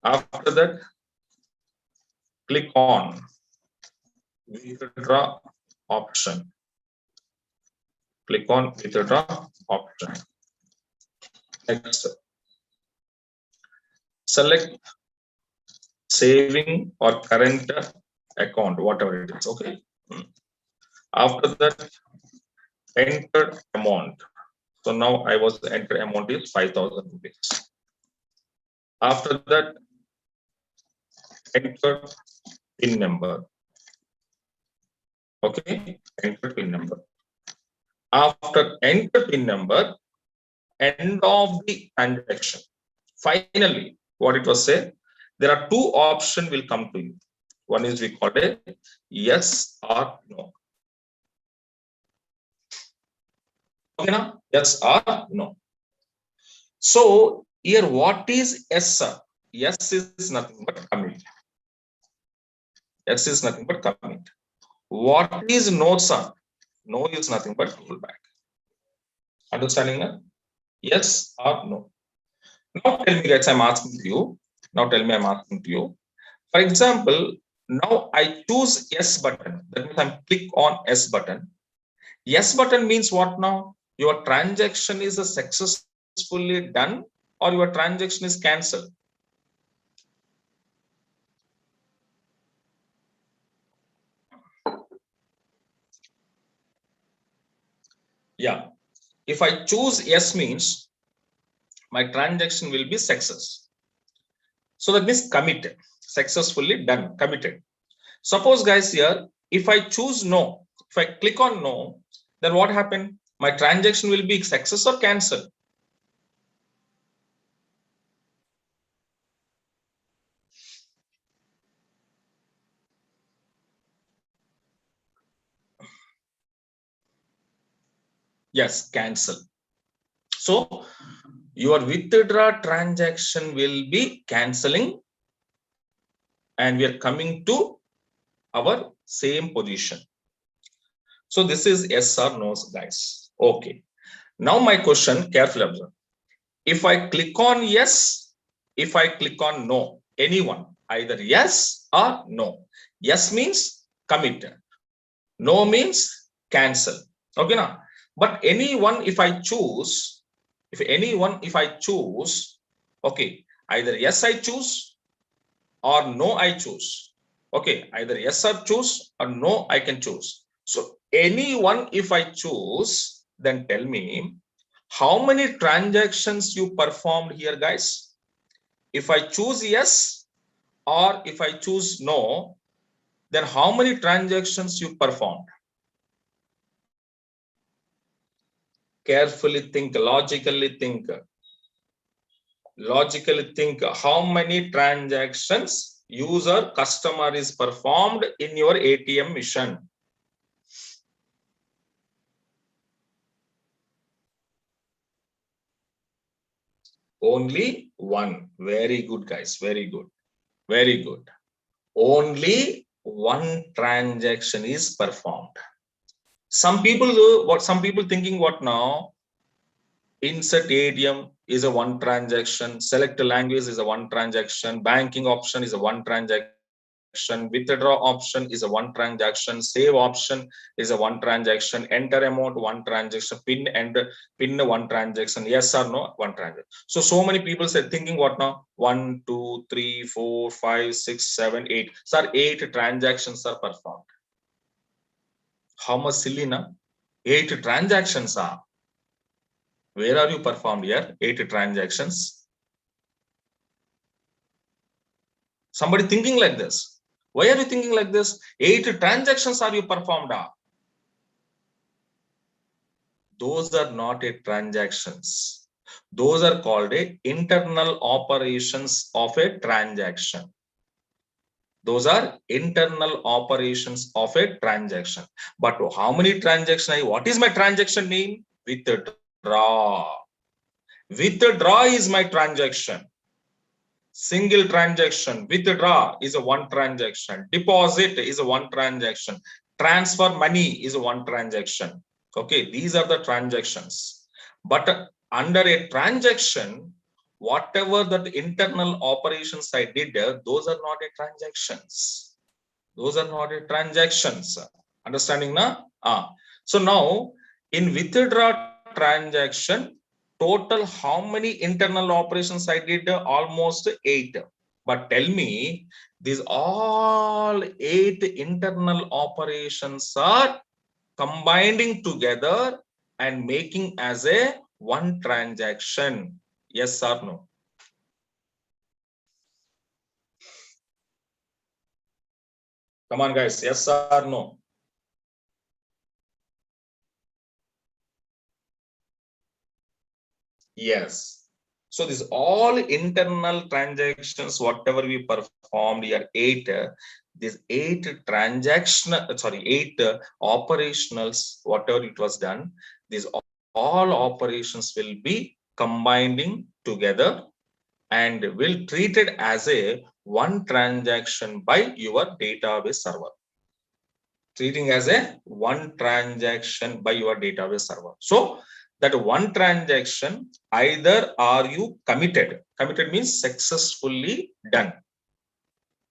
After that, click on withdraw option. Click on withdraw option. Next, select saving or current account, whatever it is. Okay. After that, enter amount. So now I was enter amount is 5,000 rupees. After that, enter PIN number. Okay, enter PIN number. After enter PIN number, end of the transaction. Finally, what it was said, there are two options will come to you. One is we call it yes or no. Okay, now yes or no. So here, what is yes, sir? Yes is nothing but commit. Yes is nothing but commit. What is no, sir? No is nothing but rollback. Understanding that? Yes or no? Now tell me, guys, I'm asking to you. Now tell me, I'm asking to you. For example, now I choose yes button. That means I'm click on yes button. Yes button means what now? Your transaction is successfully done or your transaction is cancelled. Yeah. If I choose yes means my transaction will be success. So that means committed, successfully done, committed. Suppose guys here, if I choose no, if I click on no, then what happened? My transaction will be success or cancel. Yes, cancel. So your withdraw transaction will be cancelling and we are coming to our same position. So this is yes or no, guys. Okay. Now my question, carefully observe. If I click on yes, if I click on no, anyone, either yes or no. Yes means commit. No means cancel. Okay, now. But anyone, if I choose, okay, either yes I choose or no I choose. Okay, either yes I choose or no I can choose. So anyone, if I choose, then tell me how many transactions you performed here, guys. If I choose yes or if I choose no, then how many transactions you performed? Carefully think, logically think. Logically think how many transactions user customer is performed in your ATM machine. Only one. Very good, guys. Very good. Very good. Only one transaction is performed. Some people thinking what now? Insert ATM is a one transaction, select a language is a one transaction, banking option is a one transaction, withdraw option is a one transaction, save option is a one transaction, enter amount one transaction, pin one transaction, yes or no one transaction. So many people said thinking what now? 1, 2, 3, 4, 5, 6, 7, 8. Sir, 8 transactions are performed. How much silly na? 8 transactions are. Where are you performed here? 8 transactions. Somebody thinking like this. Why are you thinking like this? 8 transactions are you performed? Those are not a transactions. Those are called a internal operations of a transaction. Those are internal operations of a transaction. But how many transactions? What is my transaction name? Withdraw. Withdraw is my transaction. Single transaction. Withdraw is a one transaction. Deposit is a one transaction. Transfer money is a one transaction. Okay, these are the transactions. But under a transaction, whatever that internal operations I did, those are not a transactions. Those are not a transactions. Understanding now? So now in withdraw transaction, total how many internal operations I did? Almost 8. But tell me, these all 8 internal operations are combining together and making as a one transaction. Yes or no? Come on, guys. Yes or no? Yes. So this all internal transactions, whatever we performed here, 8, these 8 operationals, whatever it was done, these all operations will be combining together and will treat it as a one transaction by your database server. Treating as a one transaction by your database server. So that one transaction, either are you committed. Committed means successfully done.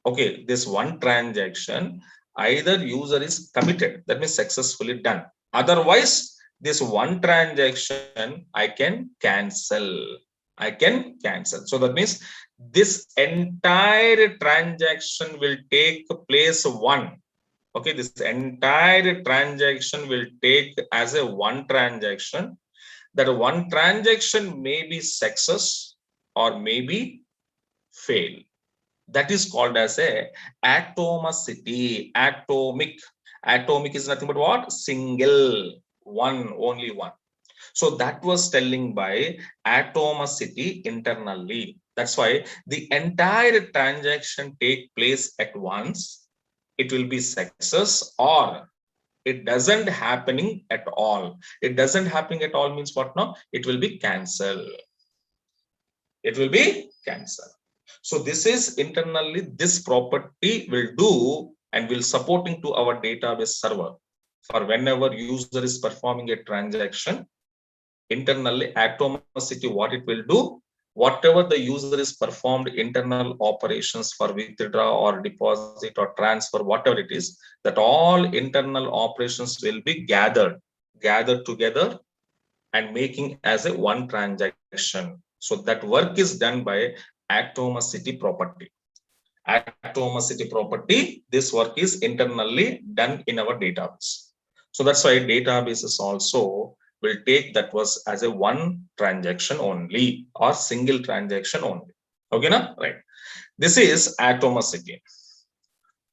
Okay, this one transaction, either user is committed, that means successfully done. Otherwise, this one transaction I can cancel. I can cancel. So that means this entire transaction will take place one. Okay, this entire transaction will take as a one transaction. That one transaction may be success or maybe fail. That is called as a atomicity. Atomic is nothing but what? Single. One, only one. So that was telling by atomicity internally. That's why the entire transaction take place at once. It will be success or it doesn't happening at all. It doesn't happening at all means what now? It will be cancel. It will be cancel. So this is internally, this property will do and will supporting to our database server for whenever user is performing a transaction. Internally, atomicity, what it will do, whatever the user is performed internal operations for withdraw or deposit or transfer, whatever it is, that all internal operations will be gathered together and making as a one transaction. So that work is done by atomicity property. Atomicity property, this work is internally done in our database. So that's why databases also will take that was as a one transaction only or single transaction only. Okay, now right. This is atomicity.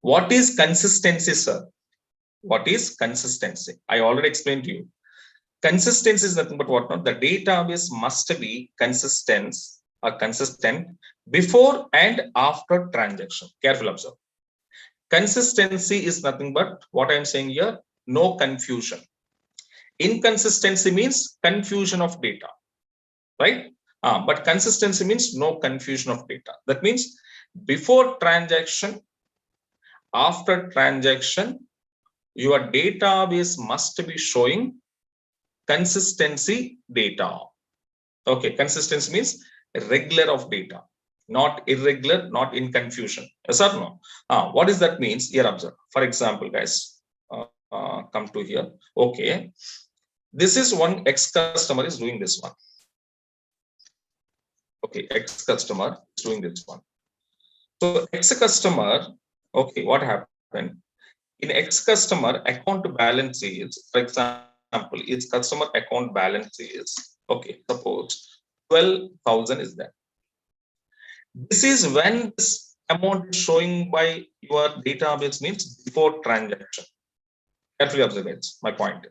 What is consistency, sir? What is consistency? I already explained to you. Consistency is nothing but what not? The database must be consistent before and after transaction. Careful observe. Consistency is nothing but what I'm saying here, no confusion. Inconsistency means confusion of data, right? But consistency means no confusion of data. That means before transaction, after transaction, your database must be showing consistency data. Okay, consistency means regular of data, not irregular, not in confusion. Yes or no? What does that means? Here, observe. For example, guys, come to here. Okay, this is one X customer is doing this one. Okay, X customer is doing this one. So X customer, okay, what happened? In X customer account balance is, for example, its customer account balance is, okay, suppose 12,000 is there. This is when this amount is showing by your database means before transaction. Carefully observe it, my point.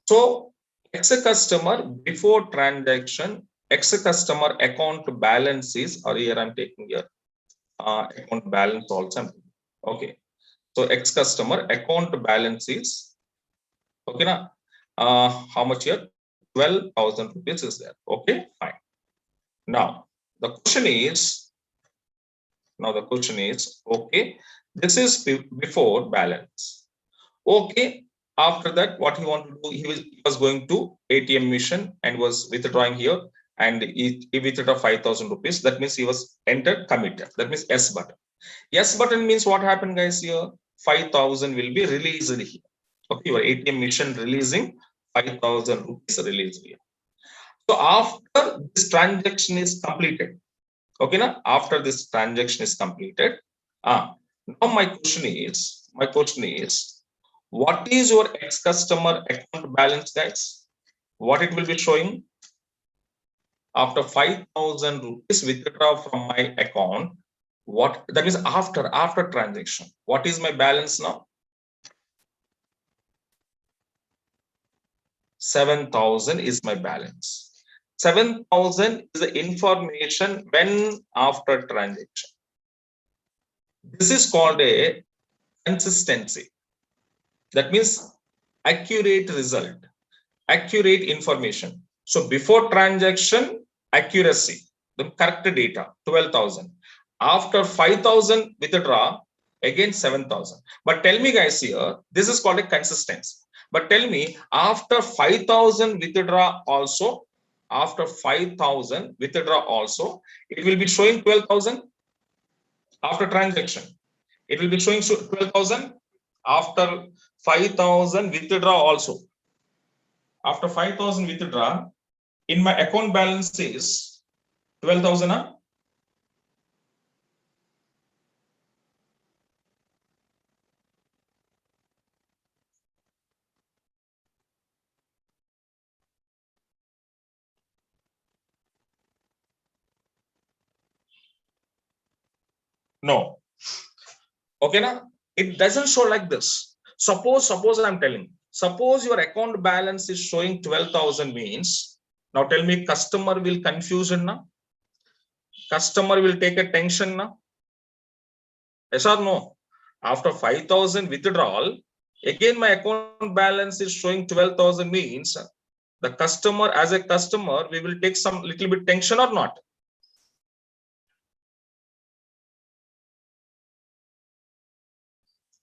So X customer before transaction, X customer account balance is, or here I'm taking here account balance also. Okay. So X customer account balance is, okay, now How much here? 12,000 rupees is there. Okay, fine. Now the question is, okay, this is before balance. Okay, after that, what he wanted to do, he was going to ATM machine and was withdrawing here, and he withdrew 5,000 rupees. That means he was entered committed. That means S button. Yes button means what happened, guys? Here 5,000 will be released here. Okay, your ATM machine releasing 5,000 rupees released here. So after this transaction is completed, okay, now after this transaction is completed, now my question is, what is your ex-customer account balance, guys? What it will be showing after 5,000 rupees withdraw from my account? What that means after transaction? What is my balance now? 7,000 is my balance. 7,000 is the information when after transaction. This is called a consistency. That means accurate result, accurate information. So before transaction, accuracy, the correct data, 12,000. After 5,000 withdraw, again 7,000. But tell me, guys, here, this is called a consistency. But tell me, after 5,000 withdraw also, it will be showing 12,000 after transaction. It will be showing 12,000 after 5,000 withdraw also. After 5,000 withdraw, in my account balance is 12,000. Huh? No. Okay, now it doesn't show like this. Suppose I'm telling, suppose your account balance is showing 12,000 means, now tell me, customer will confusion now? Customer will take a tension now? Yes or no? After 5,000 withdrawal, again my account balance is showing 12,000 means the customer, as a customer, we will take some little bit tension or not?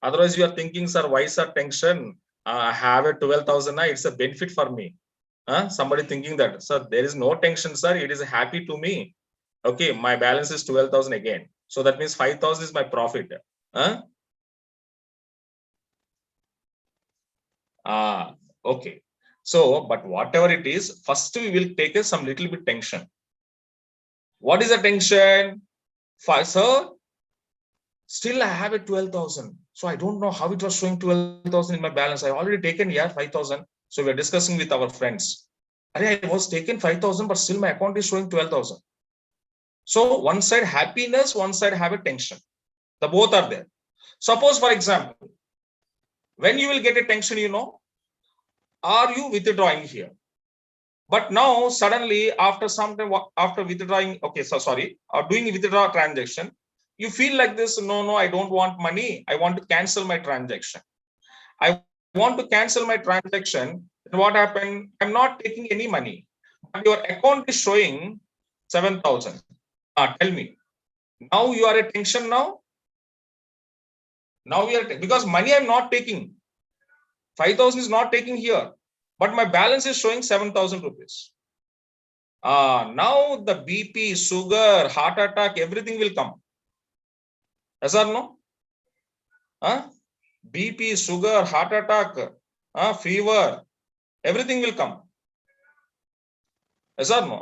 Otherwise, you are thinking, sir, why sir tension? I have a 12,000, it's a benefit for me. Somebody thinking that, sir, there is no tension, sir, it is happy to me. Okay, my balance is 12,000 again. So that means 5,000 is my profit. Okay. So, but whatever it is, first we will take some little bit tension. What is the tension? Sir, still I have a 12,000. So I don't know how it was showing 12,000 in my balance. I already taken 5,000. So we are discussing with our friends. I was taken 5,000, but still my account is showing 12,000. So one side happiness, one side have a tension. The both are there. Suppose, for example, when you will get a tension, are you withdrawing here? But now suddenly after some time, after withdrawing, okay, so sorry, or doing withdraw transaction, you feel like this, no, I don't want money. I want to cancel my transaction. I want to cancel my transaction. Then what happened? I'm not taking any money. But your account is showing 7,000. Tell me, now you are at tension now? Now we are, because money I'm not taking. 5,000 is not taking here. But my balance is showing 7,000 rupees. Now the BP, sugar, heart attack, everything will come. Yes or no? BP, sugar, heart attack, fever, everything will come. Yes or no?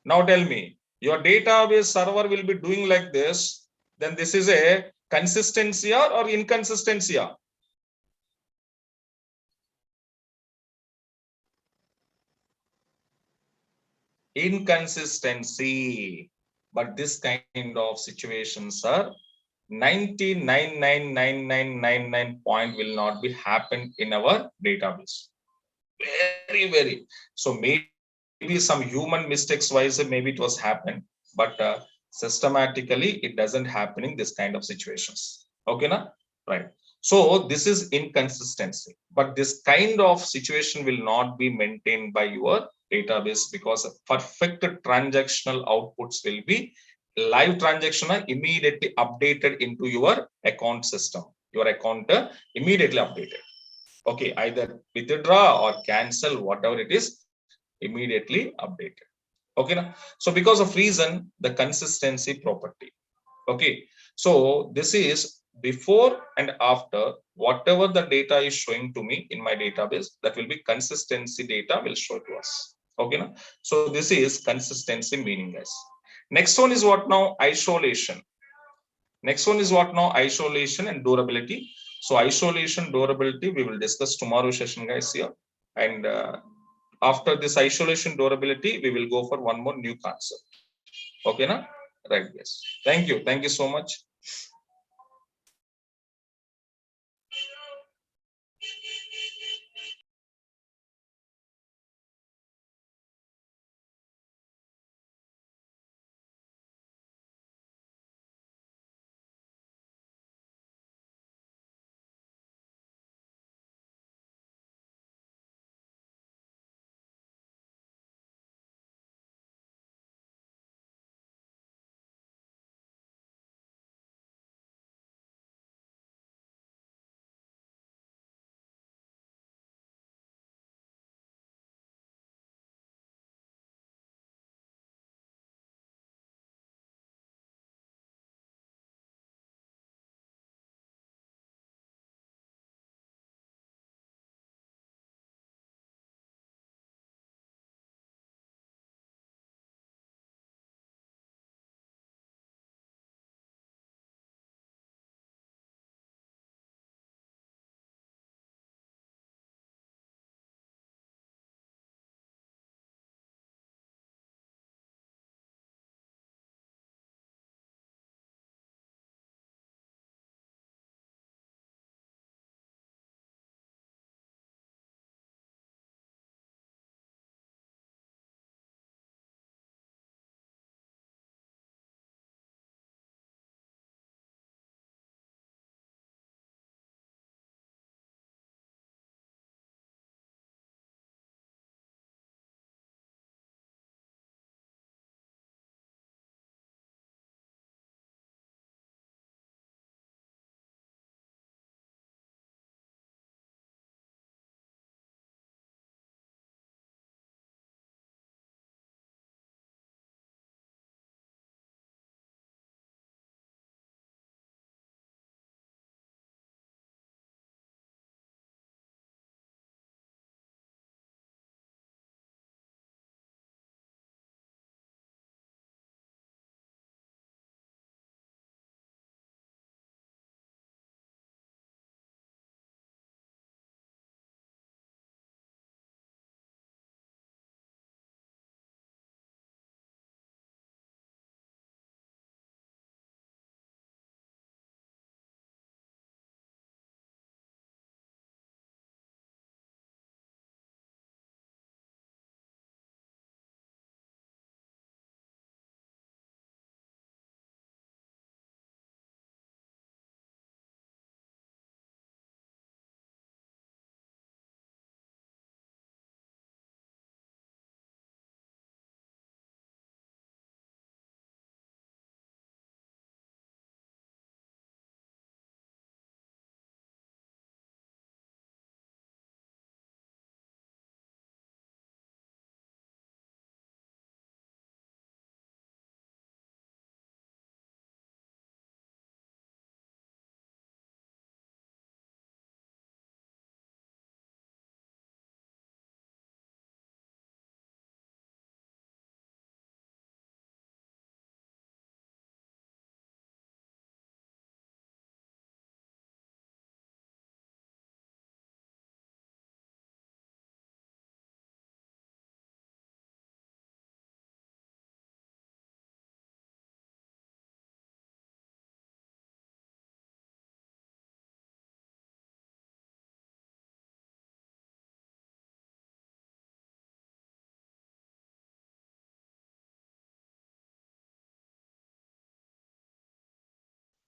Now tell me, your database server will be doing like this, then this is a consistency or inconsistency? Inconsistency. But this kind of situations are 99.9999 point will not be happened in our database. Very. So maybe some human mistakes wise, maybe it was happened, but systematically it doesn't happen in this kind of situations. Okay, na? Right. So this is inconsistency, but this kind of situation will not be maintained by your database, because perfect transactional outputs will be live transaction are immediately updated into your account system. Your account immediately updated. Okay, either withdraw or cancel, whatever it is, immediately updated. Okay, na? So because of reason, the consistency property. Okay, so this is before and after, whatever the data is showing to me in my database, that will be consistency data will show to us. Okay, na? So this is consistency meaning, guys. Next one is what now? Isolation. Next one is what now? Isolation and durability. So isolation, durability, we will discuss tomorrow session, guys, here. And after this isolation, durability, we will go for one more new concept. Okay, na? Right, yes. Thank you. Thank you so much.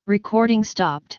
Recording stopped.